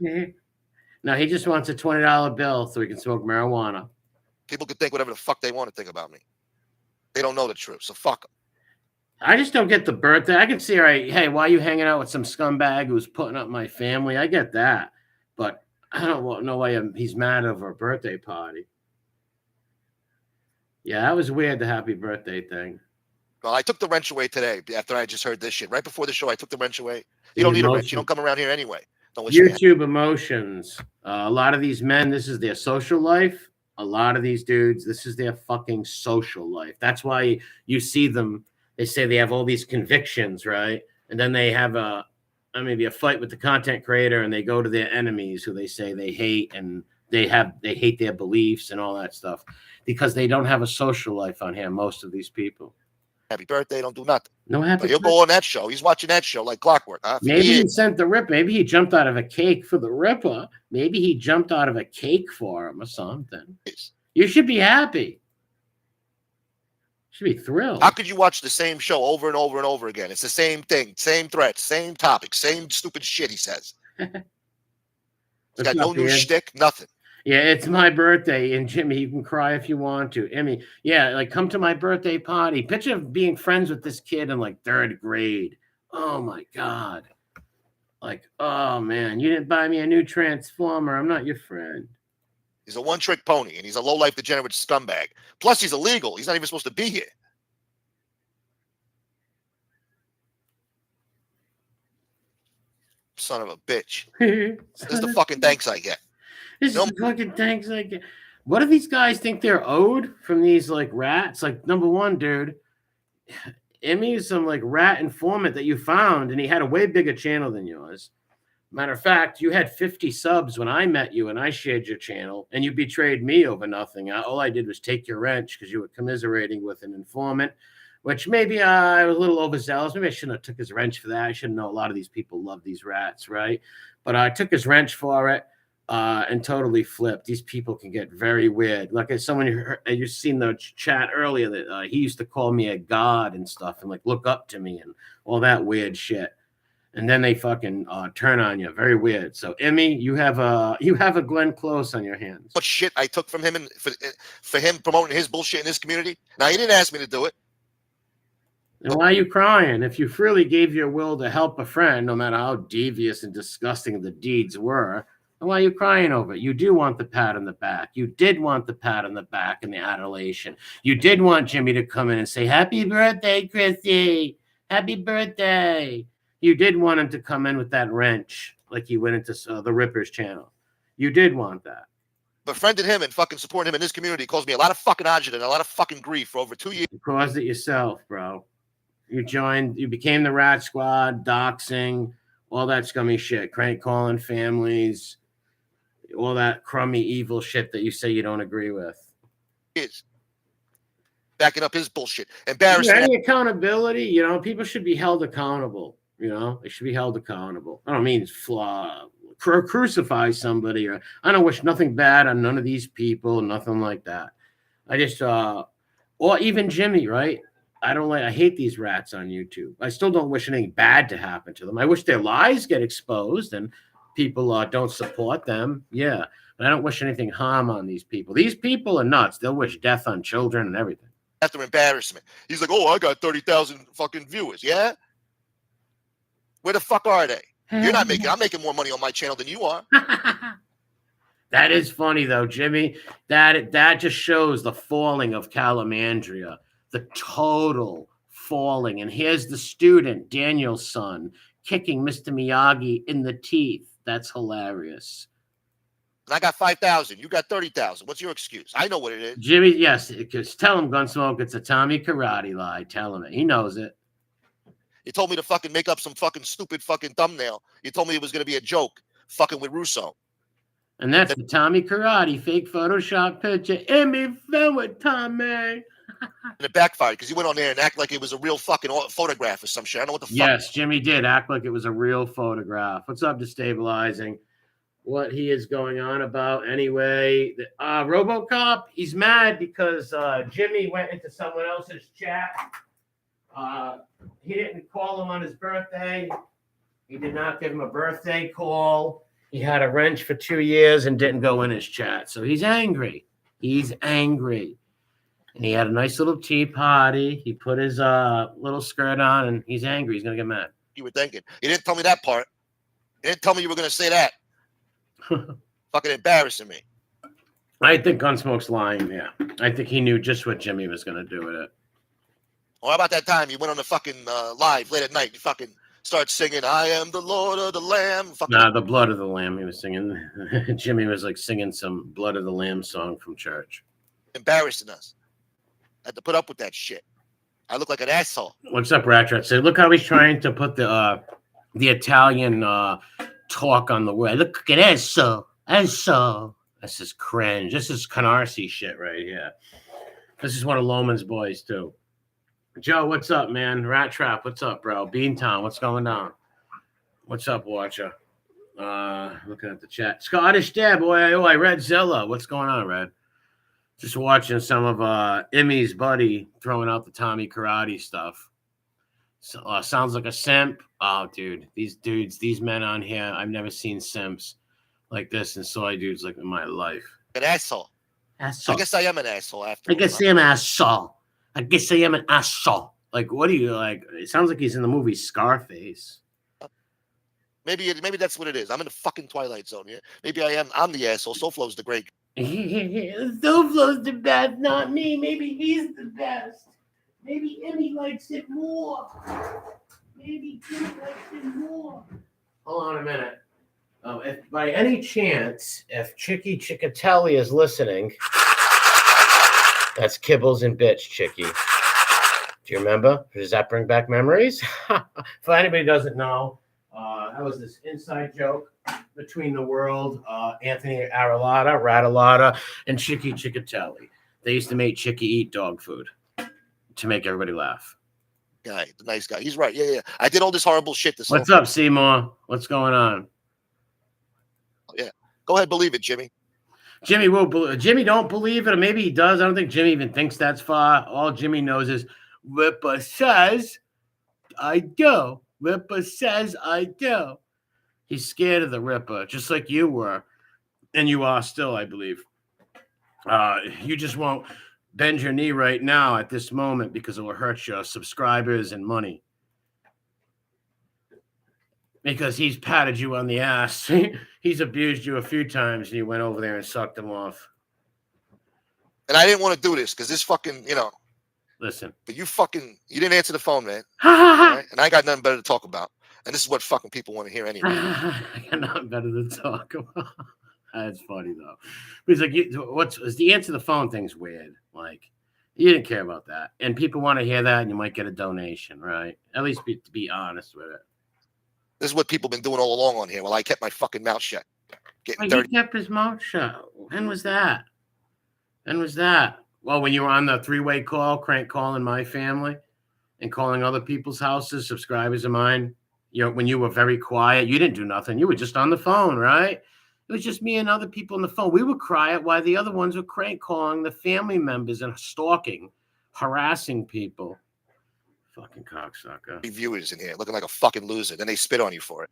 No, he just wants a $20 bill so he can smoke marijuana. People can think whatever the fuck they want to think about me. They don't know the truth, so fuck them. I just don't get the birthday. I can see, all right, hey, why are you hanging out with some scumbag who's putting up my family? I get that. But I don't know why he's mad over a birthday party. Yeah, that was weird, the happy birthday thing. Well, I took the wrench away today after I just heard this shit. Right before the show, I took the wrench away. You don't need a wrench. You don't come around here anyway. YouTube emotions. A lot of these men, this is their social life. A lot of these dudes, this is their fucking social life. That's why you see them. They say they have all these convictions, right? And then they have maybe a fight with the content creator and they go to their enemies who they say they hate and they hate their beliefs and all that stuff because they don't have a social life on here, most of these people. Happy birthday, don't do nothing. No happy But he'll go on that show. He's watching that show like clockwork. Huh? Maybe he sent the Ripper. Maybe he jumped out of a cake for the Ripper. Maybe he jumped out of a cake for him or something. You should be happy. Should be thrilled. How could you watch the same show over and over and over again? It's the same thing, same threats, same topic, same stupid shit he says. He's got no new shtick, nothing. Yeah, it's my birthday, and Jimmy, you can cry if you want to. Emmy, yeah, like come to my birthday party. Picture being friends with this kid in like 3rd grade. Oh my God. Like, oh man, you didn't buy me a new Transformer. I'm not your friend. He's a one-trick pony, and he's a low-life degenerate scumbag. Plus, he's illegal. He's not even supposed to be here. Son of a bitch. This is the fucking thanks I get. This is the fucking thanks I get. What do these guys think they're owed from these like rats? Like, number one, dude, Emmy is some like rat informant that you found, and he had a way bigger channel than yours. Matter of fact, you had 50 subs when I met you and I shared your channel, and you betrayed me over nothing. All I did was take your wrench because you were commiserating with an informant, which maybe I was a little overzealous. Maybe I shouldn't have took his wrench for that. I should know a lot of these people love these rats, right? But I took his wrench for it and totally flipped. These people can get very weird. Like someone you've seen the chat earlier that he used to call me a god and stuff and like look up to me and all that weird shit. And then they fucking turn on you. Very weird. So, Emmy, you have a Glenn Close on your hands. What shit I took from him and for him promoting his bullshit in his community? Now, he didn't ask me to do it. And why are you crying? If you freely gave your will to help a friend, no matter how devious and disgusting the deeds were, then why are you crying over it? You do want the pat on the back. You did want the pat on the back and the adulation. You did want Jimmy to come in and say, "Happy birthday, Chrissy. Happy birthday." You did want him to come in with that wrench like he went into the Rippers channel. You did want that. Befriended him and fucking supporting him in his community caused me a lot of fucking agita and a lot of fucking grief for over 2 years. You caused it yourself, bro. You became the Rat Squad, doxing, all that scummy shit, crank calling families, all that crummy, evil shit that you say you don't agree with. Is backing up his bullshit. Embarrassing. Any accountability, people should be held accountable. They should be held accountable. I don't mean crucify somebody, or I don't wish nothing bad on none of these people, nothing like that. I just, or even Jimmy, right? I hate these rats on YouTube. I still don't wish anything bad to happen to them. I wish their lies get exposed and people don't support them. Yeah, but I don't wish anything harm on these people. These people are nuts. They'll wish death on children and everything. After embarrassment. He's like, "Oh, I got 30,000 fucking viewers." Yeah? Where the fuck are they? I'm making more money on my channel than you are. That is funny though, Jimmy. That just shows the falling of Calamandria, the total falling. And here's the student, Daniel's son, kicking Mr. Miyagi in the teeth. That's hilarious. And I got 5,000. You got 30,000. What's your excuse? I know what it is. Jimmy, yes, because tell him, Gunsmoke, it's a Tommy Karate lie. Tell him it. He knows it. You told me to fucking make up some fucking stupid fucking thumbnail. You told me it was going to be a joke, fucking with Russo. And that's the Tommy Karate fake Photoshop picture. Emmy fell with Tommy. And it backfired because you went on there and act like it was a real fucking photograph or some shit. I don't know what the fuck. Yes, Jimmy did act like it was a real photograph. What's up, Destabilizing? What he is going on about anyway? RoboCop, he's mad because Jimmy went into someone else's chat. He didn't call him on his birthday. He did not give him a birthday call. He had a wrench for 2 years and didn't go in his chat. So he's angry. He's angry. And he had a nice little tea party. He put his little skirt on and he's angry. He's going to get mad. You were thinking. You didn't tell me that part. You didn't tell me you were going to say that. Fucking embarrassing me. I think Gunsmoke's lying. Yeah. I think he knew just what Jimmy was going to do with it. Or how about that time you went on the fucking live late at night? You fucking start singing, "I am the Lord of the Lamb." Nah, the Blood of the Lamb. He was singing. Jimmy was like singing some Blood of the Lamb song from church. Embarrassing us. I had to put up with that shit. I look like an asshole. What's up, Ratchet? Say, look how he's trying to put the Italian talk on the word. Look at eso. This is cringe. This is Canarsie shit right here. This is one of Loman's boys too. Joe, what's up, man? Rat Trap, what's up, bro? Beantown, what's going on? What's up, Watcher? Looking at the chat. Scottish Dad, boy. Oh, I read Zilla. What's going on, Red? Just watching some of Emmy's buddy throwing out the Tommy Karate stuff. So, sounds like a simp. Oh, dude. These men on here, I've never seen simps like this and soy dudes like in my life. An asshole. I guess I am an asshole after. I guess I am an asshole. I guess I am an asshole. Like, what do you like? It sounds like he's in the movie Scarface. Maybe that's what it is. I'm in the fucking Twilight Zone. Yeah. Maybe I'm the asshole. SoFlo's the great. SoFlo's the best, not me. Maybe he's the best. Maybe Emmy likes it more. Maybe Jimmy likes it more. Hold on a minute. If by any chance, if Chicky Chickatelli is listening, that's Kibbles and Bitch, Chicky. Do you remember? Does that bring back memories? For anybody who doesn't know, That was this inside joke between the world, Anthony Radalotta, and Chicky Ciccatelli. They used to make Chicky eat dog food to make everybody laugh. Guy, the nice guy. He's right. Yeah. I did all this horrible shit. What's up, Seymour? What's going on? Yeah. Go ahead, believe it, Jimmy. Jimmy will believe. Jimmy don't believe it, or maybe he does. I don't think Jimmy even thinks that's far. All Jimmy knows is Ripper says I do. Ripper says I do. He's scared of the Ripper, just like you were, and you are still, I believe. You just won't bend your knee right now at this moment because it will hurt your subscribers and money. Because he's patted you on the ass. He's abused you a few times, and you went over there and sucked him off. And I didn't want to do this because this fucking, Listen. But you didn't answer the phone, man. Right? And I got nothing better to talk about. And this is what fucking people want to hear anyway. I got nothing better to talk about. That's funny though. He's like, what's the answer to the phone thing's weird. Like, you didn't care about that, and people want to hear that, and you might get a donation, right? At least to be honest with it. This is what people been doing all along on here. While I kept my fucking mouth shut. He kept his mouth shut. When was that? Well, when you were on the three-way call, crank calling my family, and calling other people's houses, subscribers of mine. When you were very quiet, you didn't do nothing. You were just on the phone, right? It was just me and other people on the phone. We were quiet while the other ones were crank calling the family members and stalking, harassing people. Fucking cocksucker. Viewers in here looking like a fucking loser. Then they spit on you for it.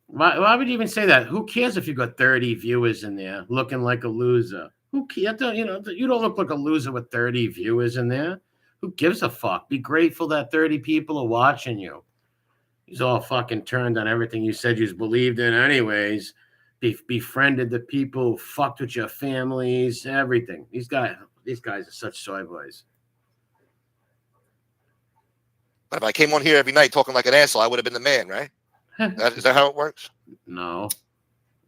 Why would you even say that? Who cares if you got 30 viewers in there looking like a loser? Who cares? You don't look like a loser with 30 viewers in there. Who gives a fuck? Be grateful that 30 people are watching you. He's all fucking turned on everything you said you believed in anyways. Befriended the people, fucked with your families, everything. These guys are such soy boys. But if I came on here every night talking like an asshole, I would have been the man, right? Is that how it works? No,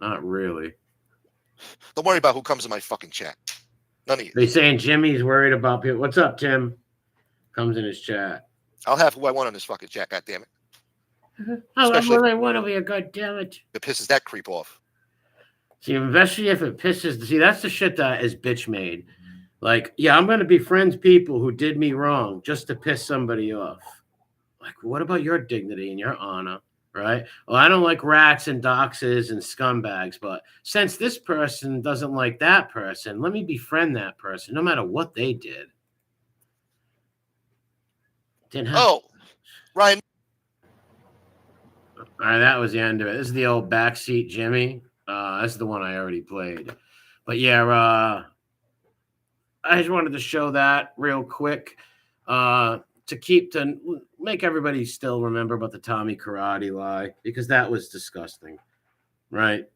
not really. Don't worry about who comes in my fucking chat. None of you. They're saying Jimmy's worried about people. What's up, Tim? Comes in his chat. I'll have who I want on this fucking chat, goddammit. I'll have what I want over here, goddammit. It pisses that creep off. See, especially if it pisses. See, that's the shit that is bitch made. Like, yeah, I'm going to befriend people who did me wrong just to piss somebody off. Like, what about your dignity and your honor, right? Well, I don't like rats and doxes and scumbags, but since this person doesn't like that person, let me befriend that person, no matter what they did. Ryan. All right, that was the end of it. This is the old backseat Jimmy. That's the one I already played. But yeah, I just wanted to show that real quick to make everybody still remember about the Tommy Karate lie, because that was disgusting, right?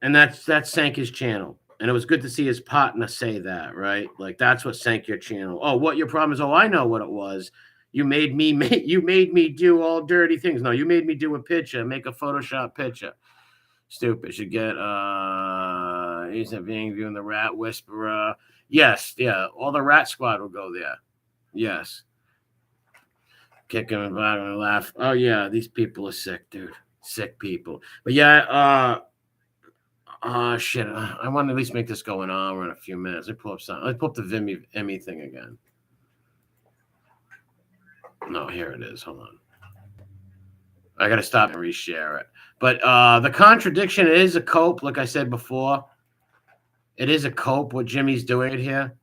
And that sank his channel. And it was good to see his partner say that, right? Like, that's what sank your channel. Oh, what your problem is? Oh, I know what it was. You made me do all dirty things. No, you made me do a picture, make a Photoshop picture. Stupid. Should get he's being viewing the Rat Whisperer. Yes, yeah. All the Rat Squad will go there. Yes. Kick him and laugh. Oh yeah, these people are sick, dude. Sick people. But yeah, shit. I want to at least make this go an hour in a few minutes. Let's pull up the Emmy thing again. No, here it is. Hold on. I got to stop and reshare it. But the contradiction is a cope, like I said before. It is a cope what Jimmy's doing here.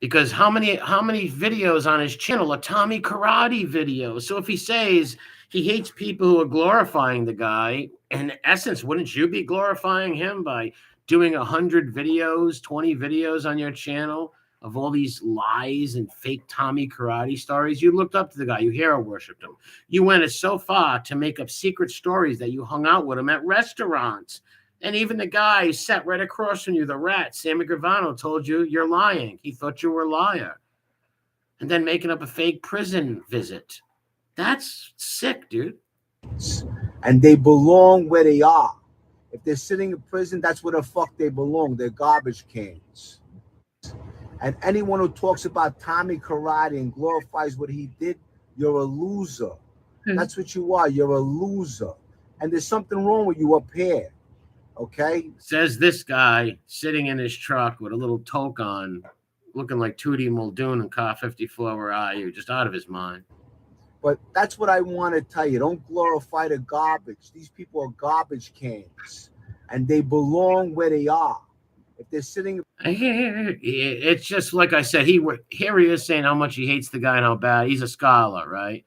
Because how many videos on his channel are Tommy Karate videos? So if he says he hates people who are glorifying the guy, in essence, wouldn't you be glorifying him by doing 100 videos, 20 videos on your channel of all these lies and fake Tommy Karate stories? You looked up to the guy. You hero worshipped him. You went so far to make up secret stories that you hung out with him at restaurants. And even the guy who sat right across from you, the rat, Sammy Gravano, told you you're lying. He thought you were a liar. And then making up a fake prison visit. That's sick, dude. And they belong where they are. If they're sitting in prison, that's where the fuck they belong. They're garbage cans. And anyone who talks about Tommy Karate and glorifies what he did, you're a loser. That's what you are. You're a loser. And there's something wrong with you up here. Okay? Says this guy sitting in his truck with a little toque on, looking like Tootie Muldoon and Car 54. Where are you? Just out of his mind. But that's what I want to tell you. Don't glorify the garbage. These people are garbage cans, and they belong where they are. If they're sitting, It's just like I said. Here he is saying how much he hates the guy and how bad he's a scholar, right?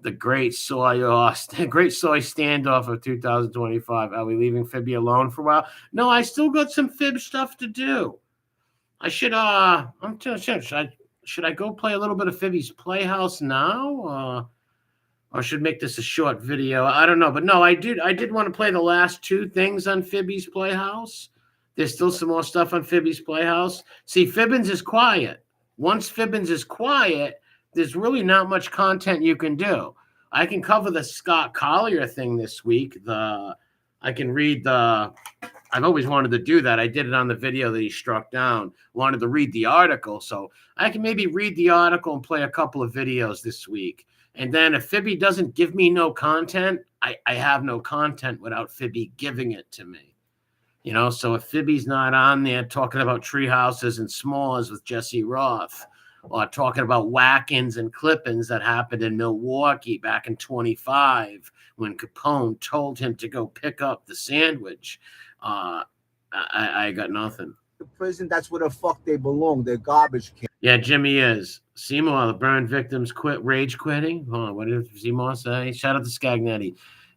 The great soy standoff of 2025. Are we leaving Fibby alone for a while? No, I still got some Fib stuff to do. I should should I go play a little bit of Fibby's Playhouse now? Or should make this a short video? I don't know. But no, I did want to play the last two things on Fibby's Playhouse. There's still some more stuff on Fibby's Playhouse. See, Fibbins is quiet. Once Fibbins is quiet, there's really not much content you can do. I can cover the Scott Collier thing this week. I can read the. I've always wanted to do that. I did it on the video that he struck down. Wanted to read the article, so I can maybe read the article and play a couple of videos this week. And then if Fibby doesn't give me no content, I have no content without Fibby giving it to me. You know, so if Fibby's not on there talking about tree houses and s'mores with Jesse Roth, or talking about whack-ins and clip-ins that happened in Milwaukee back in 25 when Capone told him to go pick up the sandwich, I got nothing. the prison, that's where the fuck they belong. They're garbage cans. Yeah, Jimmy is. Seymour, the burn victims rage quitting. Hold on, what did Seymour say? Shout out to Scagnetti.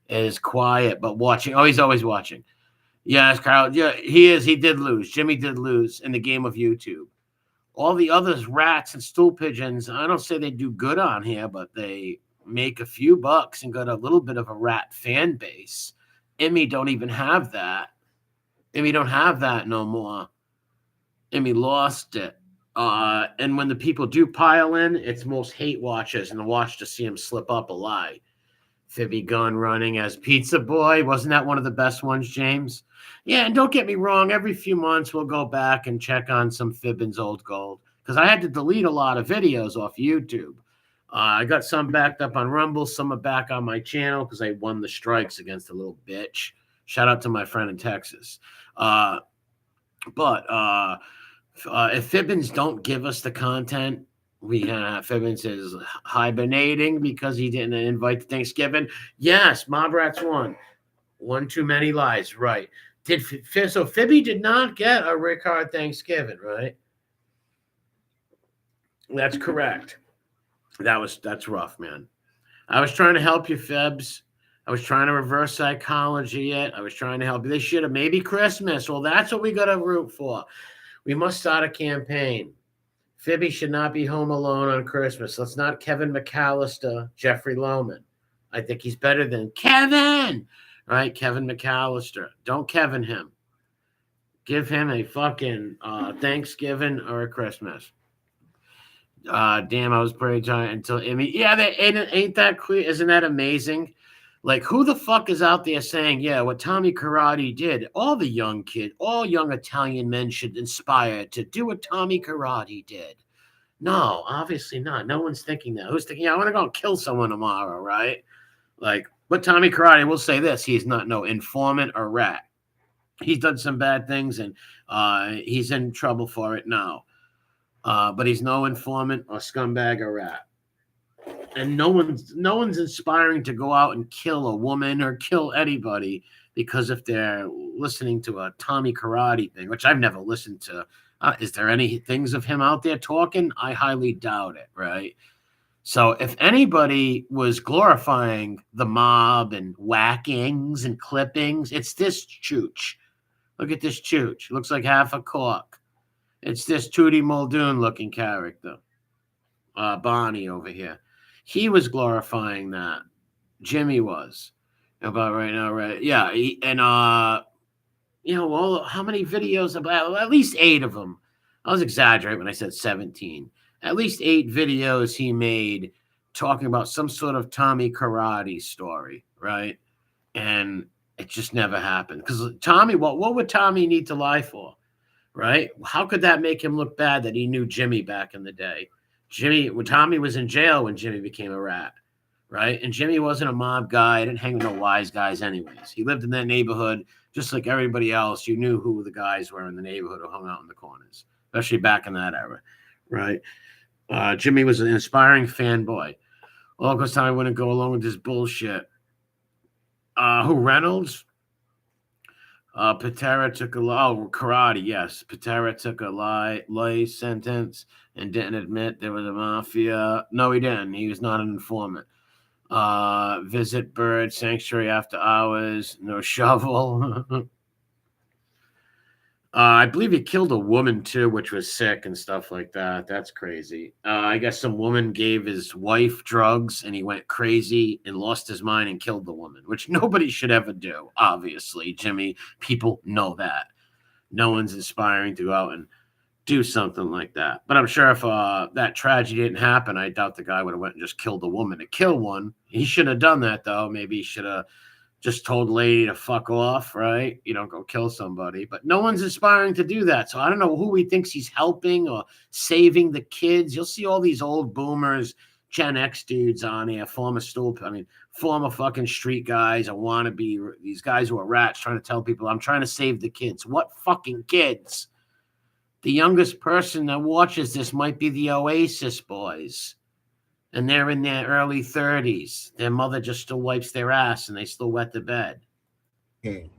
Is quiet, but watching. Oh, he's always watching. Yes, Carl. Yeah, he is. He did lose. Jimmy did lose in the game of YouTube. All the others, rats and stool pigeons, I don't say they do good on here, but they make a few bucks and got a little bit of a rat fan base. Emmy don't even have that. Emmy don't have that no more. Emmy lost it. And when the people do pile in, it's most hate watchers and watch to see him slip up a lie. Fibby Gunn running as Pizza Boy. Wasn't that one of the best ones, James? Yeah, and don't get me wrong. Every few months, we'll go back and check on some Fibbins old gold. Because I had to delete a lot of videos off YouTube. I got some backed up on Rumble. Some are back on my channel because I won the strikes against a little bitch. Shout out to my friend in Texas. But if Fibbins don't give us the content, Fibbins is hibernating because he didn't invite to Thanksgiving. Yes, Mob Rats won. One too many lies, right. So Fibby did not get a Rick Hard Thanksgiving, right? That's correct. That's rough, man. I was trying to help you, Fibs. I was trying to reverse psychology it. I was trying to help you. They should have maybe Christmas. Well, that's what we got to root for. We must start a campaign. Fibby should not be home alone on Christmas. Let's not Kevin McAllister, Jeffrey Lohman. I think he's better than Kevin. Right, Kevin McAllister. Don't Kevin him. Give him a fucking Thanksgiving or a Christmas. Damn, I was pretty tired until Emmy. Yeah, ain't that clear? Isn't that amazing? Like, who the fuck is out there saying, yeah, what Tommy Karate did? All the young kids, all young Italian men should inspire to do what Tommy Karate did. No, obviously not. No one's thinking that. Who's thinking, yeah, I want to go and kill someone tomorrow, right? Like, but Tommy Karate will say this. He's not no informant or rat. He's done some bad things, and he's in trouble for it now. But he's no informant or scumbag or rat. And no one's inspiring to go out and kill a woman or kill anybody because if they're listening to a Tommy Karate thing, which I've never listened to. Is there any things of him out there talking? I highly doubt it, right? So if anybody was glorifying the mob and whackings and clippings, it's this chooch. Look at this chooch. Looks like half a cork. It's this Tootie Muldoon looking character. Bonnie over here. He was glorifying that. Jimmy was. About right now, right? Yeah. Well, how many videos? About at least 8 of them. I was exaggerating when I said 17. At least 8 videos he made talking about some sort of Tommy Karate story, right? And it just never happened. Because Tommy, what would Tommy need to lie for, right? How could that make him look bad that he knew Jimmy back in the day? Tommy was in jail when Jimmy became a rat, right? And Jimmy wasn't a mob guy. Didn't hang with no wise guys anyways. He lived in that neighborhood just like everybody else. You knew who the guys were in the neighborhood who hung out in the corners, especially back in that era, right? Jimmy was an inspiring fanboy. All because I wouldn't go along with this bullshit. Who, Reynolds? Patera took a karate, yes. Patera took a life sentence and didn't admit there was a mafia. No, he didn't. He was not an informant. Visit Bird Sanctuary after hours. No shovel. I believe he killed a woman too, which was sick and stuff like that. That's crazy. I guess some woman gave his wife drugs and he went crazy and lost his mind and killed the woman, which nobody should ever do. Obviously, Jimmy, people know that. No one's inspiring to go out and do something like that. But I'm sure if that tragedy didn't happen, I doubt the guy would have went and just killed a woman to kill one. He shouldn't have done that, though. Maybe he should have just told lady to fuck off, right? You don't go kill somebody. But no one's inspiring to do that. So I don't know who he thinks he's helping or saving the kids. You'll see all these old boomers, Gen X dudes on here, former fucking street guys, I wannabe, these guys who are rats trying to tell people, I'm trying to save the kids. What fucking kids? The youngest person that watches this might be the Oasis boys. And they're in their early 30s. Their mother just still wipes their ass and they still wet the bed. And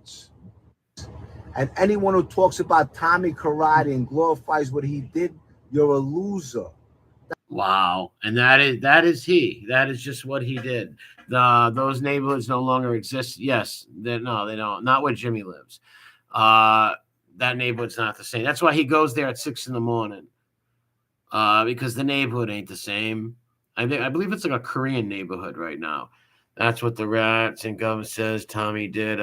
anyone who talks about Tommy Karate and glorifies what he did, you're a loser. Wow. And that is he. That is just what he did. Those neighborhoods no longer exist. Yes. They don't. Not where Jimmy lives. That neighborhood's not the same. That's why he goes there at 6 a.m. Because the neighborhood ain't the same. I believe it's like a Korean neighborhood right now. That's what the rats and gum says Tommy did.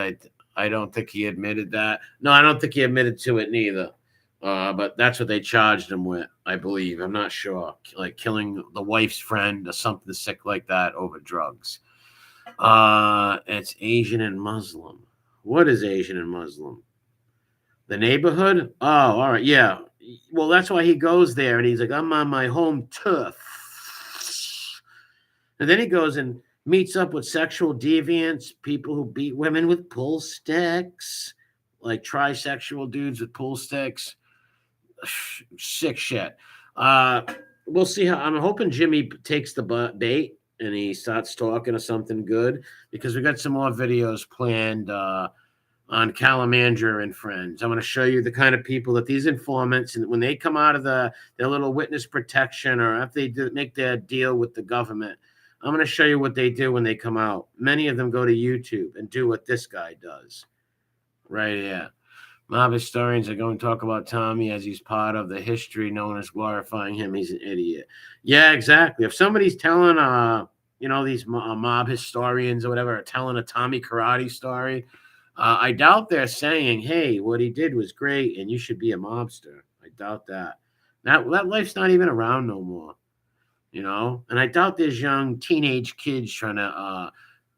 I don't think he admitted that. No, I don't think he admitted to it neither. But that's what they charged him with, I believe. I'm not sure. Like killing the wife's friend or something sick like that over drugs. It's Asian and Muslim. What is Asian and Muslim? The neighborhood? Oh, all right. Yeah. Well, that's why he goes there and he's like, I'm on my home turf. And then he goes and meets up with sexual deviants, people who beat women with pull sticks, like trisexual dudes with pull sticks. Sick shit. We'll see how. I'm hoping Jimmy takes the bait and he starts talking to something good because we got some more videos planned on Calandra and friends. I'm going to show you the kind of people that these informants, and when they come out of their little witness protection or if they make their deal with the government, I'm going to show you what they do when they come out. Many of them go to YouTube and do what this guy does. Right here. Mob historians are going to talk about Tommy as he's part of the history known as glorifying him. He's an idiot. Yeah, exactly. If somebody's telling, these mob historians or whatever are telling a Tommy Karate story, I doubt they're saying, hey, what he did was great and you should be a mobster. I doubt that. That life's not even around no more. And I doubt there's young teenage kids trying to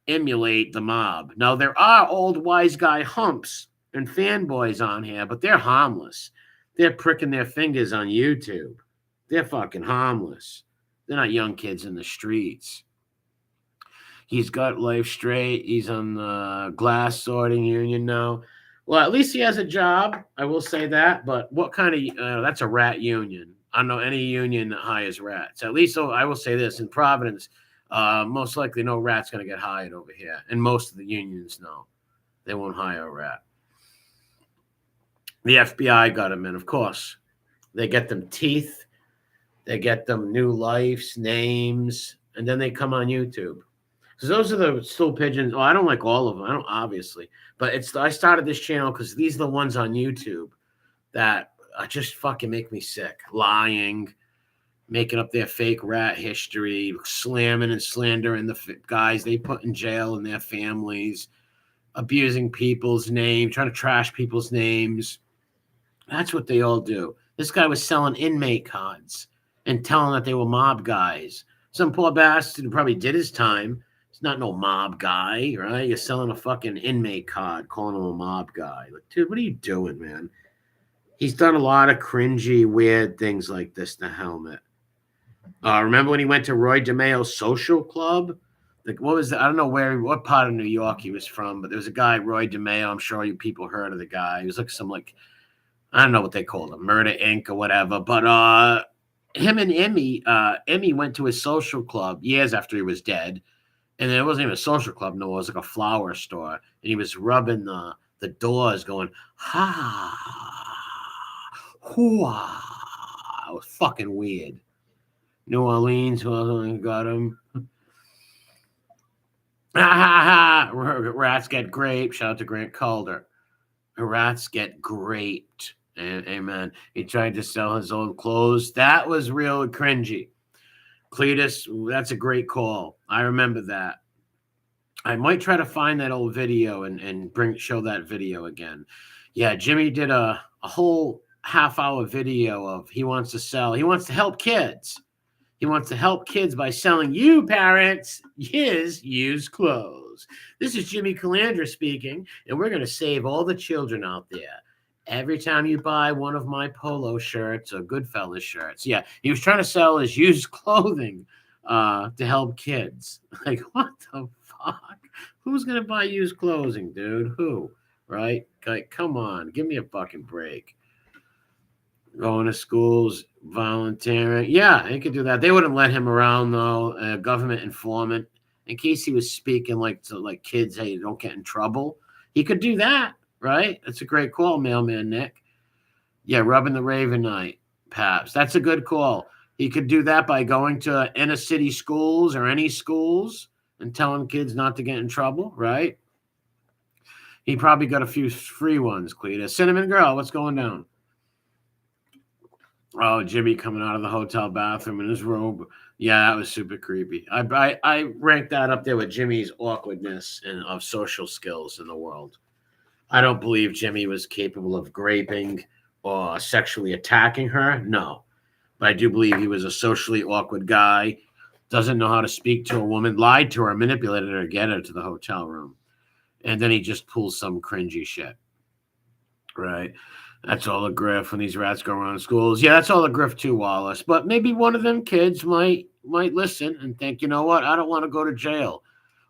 emulate the mob. Now, there are old wise guy humps and fanboys on here, but they're harmless. They're pricking their fingers on YouTube. They're fucking harmless. They're not young kids in the streets. He's got life straight. He's on the glass sorting union now. Well, at least he has a job. I will say that. But what kind of that's a rat union. I don't know any union that hires rats. At least I will say this in Providence, most likely no rat's going to get hired over here. And most of the unions know they won't hire a rat. The FBI got them in, of course. They get them teeth. They get them new lives, names, and then they come on YouTube. So those are the stool pigeons. Oh, I don't like all of them. I don't, obviously. But I started this channel because these are the ones on YouTube that just fucking make me sick. Lying, making up their fake rat history, slamming and slandering the guys they put in jail and their families, abusing people's names, trying to trash people's names. That's what they all do. This guy was selling inmate cards and telling that they were mob guys. Some poor bastard who probably did his time. He's not no mob guy, right? You're selling a fucking inmate card, calling him a mob guy. Like, dude, what are you doing, man? He's done a lot of cringy, weird things like this, the helmet. Remember when he went to Roy DeMeo's social club? what was I don't know what part of New York he was from, but there was a guy, Roy DeMeo. I'm sure you people heard of the guy. He was like some like I don't know what they called him, Murder Inc. or whatever. But him and Emmy went to his social club years after he was dead. And it wasn't even a social club, no, it was like a flower store. And he was rubbing the doors going, ha, hooah. It was fucking weird. New Orleans, who got him? Rats get graped. Shout out to Grant Calder. Rats get graped. Amen. He tried to sell his old clothes. That was real cringy. Cletus, that's a great call. I remember that. I might try to find that old video and show that video again. Yeah, Jimmy did a whole half-hour video of he wants to help kids. He wants to help kids by selling you, parents, his used clothes. This is Jimmy Calandra speaking, and we're going to save all the children out there. Every time you buy one of my polo shirts or Goodfellas shirts. Yeah, he was trying to sell his used clothing to help kids. Like, what the fuck? Who's going to buy used clothing, dude? Who? Right? Like, come on. Give me a fucking break. Going to schools, volunteering. Yeah, he could do that. They wouldn't let him around, though. A government informant. In case he was speaking to kids, hey, don't get in trouble. He could do that. Right? That's a great call, Mailman Nick. Yeah, rubbing the Raven Knight, Paps. That's a good call. He could do that by going to inner city schools or any schools and telling kids not to get in trouble, right? He probably got a few free ones, Cleta. Cinnamon Girl, what's going down? Oh, Jimmy coming out of the hotel bathroom in his robe. Yeah, that was super creepy. I ranked that up there with Jimmy's awkwardness and of social skills in the world. I don't believe Jimmy was capable of graping or sexually attacking her. No. But I do believe he was a socially awkward guy, doesn't know how to speak to a woman, lied to her, manipulated her to get her to the hotel room. And then he just pulls some cringy shit. Right? That's all a grift when these rats go around schools. Yeah, that's all a grift too, Wallace. But maybe one of them kids might listen and think, you know what? I don't want to go to jail.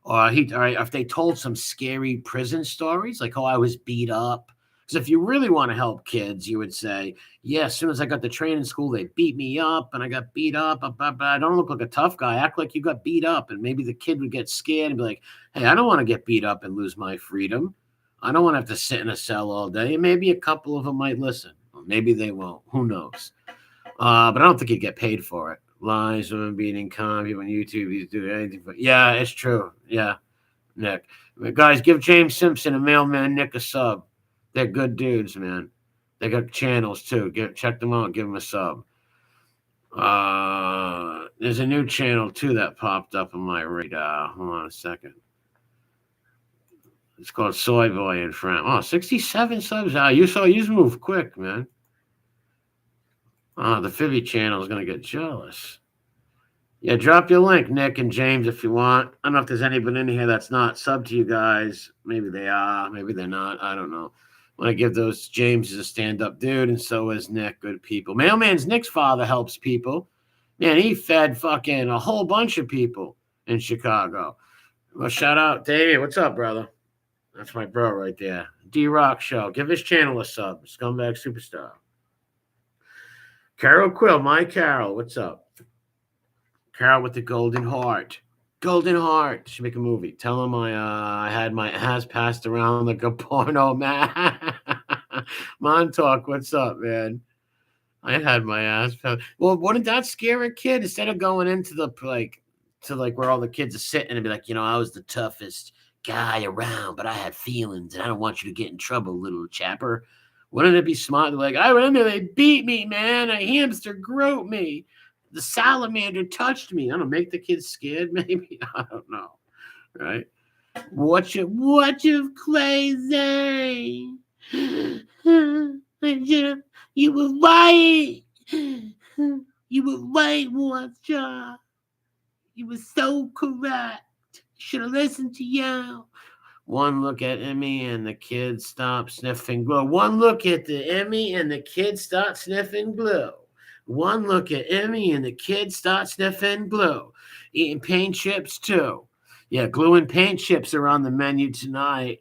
Or if they told some scary prison stories, like, oh, I was beat up. Because if you really want to help kids, you would say, yeah, as soon as I got to training school, they beat me up and I got beat up. I don't look like a tough guy. Act like you got beat up. And maybe the kid would get scared and be like, hey, I don't want to get beat up and lose my freedom. I don't want to have to sit in a cell all day. And maybe a couple of them might listen. Or maybe they won't. Who knows? But I don't think he'd get paid for it. Lies, women beating calm, people on YouTube, he's doing anything. Yeah, it's true. Yeah, Nick. Guys, give James Simpson and Mailman Nick a sub. They're good dudes, man. They got channels, too. Check them out. Give them a sub. There's a new channel, too, that popped up on my radar. Hold on a second. It's called Soy Boy and Friend. Oh, 67 subs. You move quick, man. Oh, the Fibby channel is going to get jealous. Yeah, drop your link, Nick and James, if you want. I don't know if there's anybody in here that's not sub to you guys. Maybe they are. Maybe they're not. I don't know. Want to give those James is a stand-up dude, and so is Nick. Good people. Mailman's Nick's father helps people. Man, he fed fucking a whole bunch of people in Chicago. Well, shout out, Dave. What's up, brother? That's my bro right there. D-Rock Show. Give his channel a sub. Scumbag Superstar. Carol Quill, my Carol. What's up? Carol with the golden heart. Golden heart. Should make a movie. Tell him I had my ass passed around like a porno, man. Montauk, what's up, man? I had my ass passed. Well, wouldn't that scare a kid? Instead of going into the where all the kids are sitting and be like, I was the toughest guy around, but I had feelings and I don't want you to get in trouble, little chapper. Wouldn't it be smart? Like, I remember they beat me, man. A hamster groped me. The salamander touched me. I don't know, make the kids scared, maybe. I don't know. Right? What you crazy? You were right. You were right, Watcher. You were so correct. Should have listened to you. One look at Emmy and the kids stop sniffing glue. One look at the Emmy and the kids start sniffing glue. One look at Emmy and the kids start sniffing glue. Eating paint chips too. Yeah, glue and paint chips are on the menu tonight.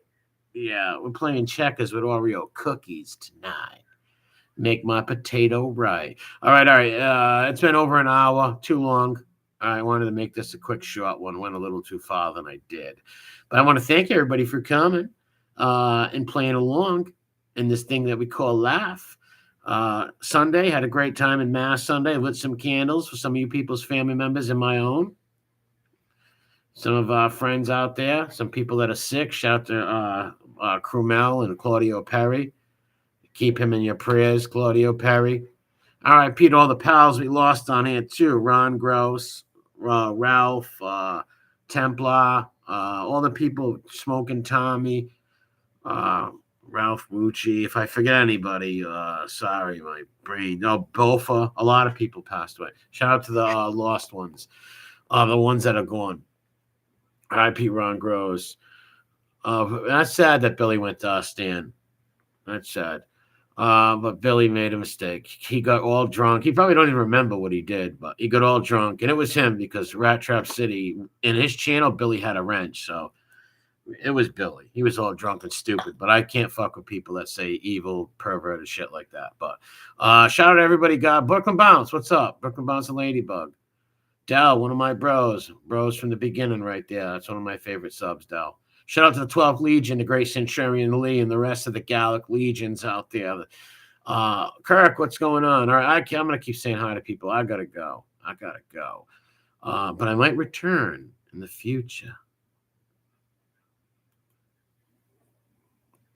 Yeah, we're playing checkers with Oreo cookies tonight. Make my potato right. All right, all right. It's been over an hour, too long. I wanted to make this a quick short one. Went a little too far than I did. But I want to thank everybody for coming and playing along in this thing that we call Laugh. Sunday, had a great time in Mass Sunday. Lit some candles for some of you people's family members and my own. Some of our friends out there, some people that are sick. Shout out to Crumel and Claudio Perry. Keep him in your prayers, Claudio Perry. All right, Pete, all the pals we lost on here too. Ron Gross, Ralph, Templar, all the people, Smoking Tommy, Ralph Mucci. If I forget anybody, sorry, my brain. No, Bofa. A lot of people passed away. Shout out to the lost ones, the ones that are gone. R.I.P. Ron Gross. That's sad that Billy went to Stan. That's sad. But Billy made a mistake. He got all drunk. He probably don't even remember what he did, but he got all drunk, and it was him because Rat Trap City in his channel, Billy had a wrench, so it was Billy. He was all drunk and stupid, but I can't fuck with people that say evil, perverted shit like that. But shout out to everybody. God, Brooklyn Bounce, what's up? Brooklyn Bounce and Ladybug. Dell, one of my bros from the beginning, right there. That's one of my favorite subs, Dell. Shout out to the 12th Legion, the Great Centurion Lee, and the rest of the Gallic Legions out there. Kirk, what's going on? All right, I'm going to keep saying hi to people. I got to go. But I might return in the future.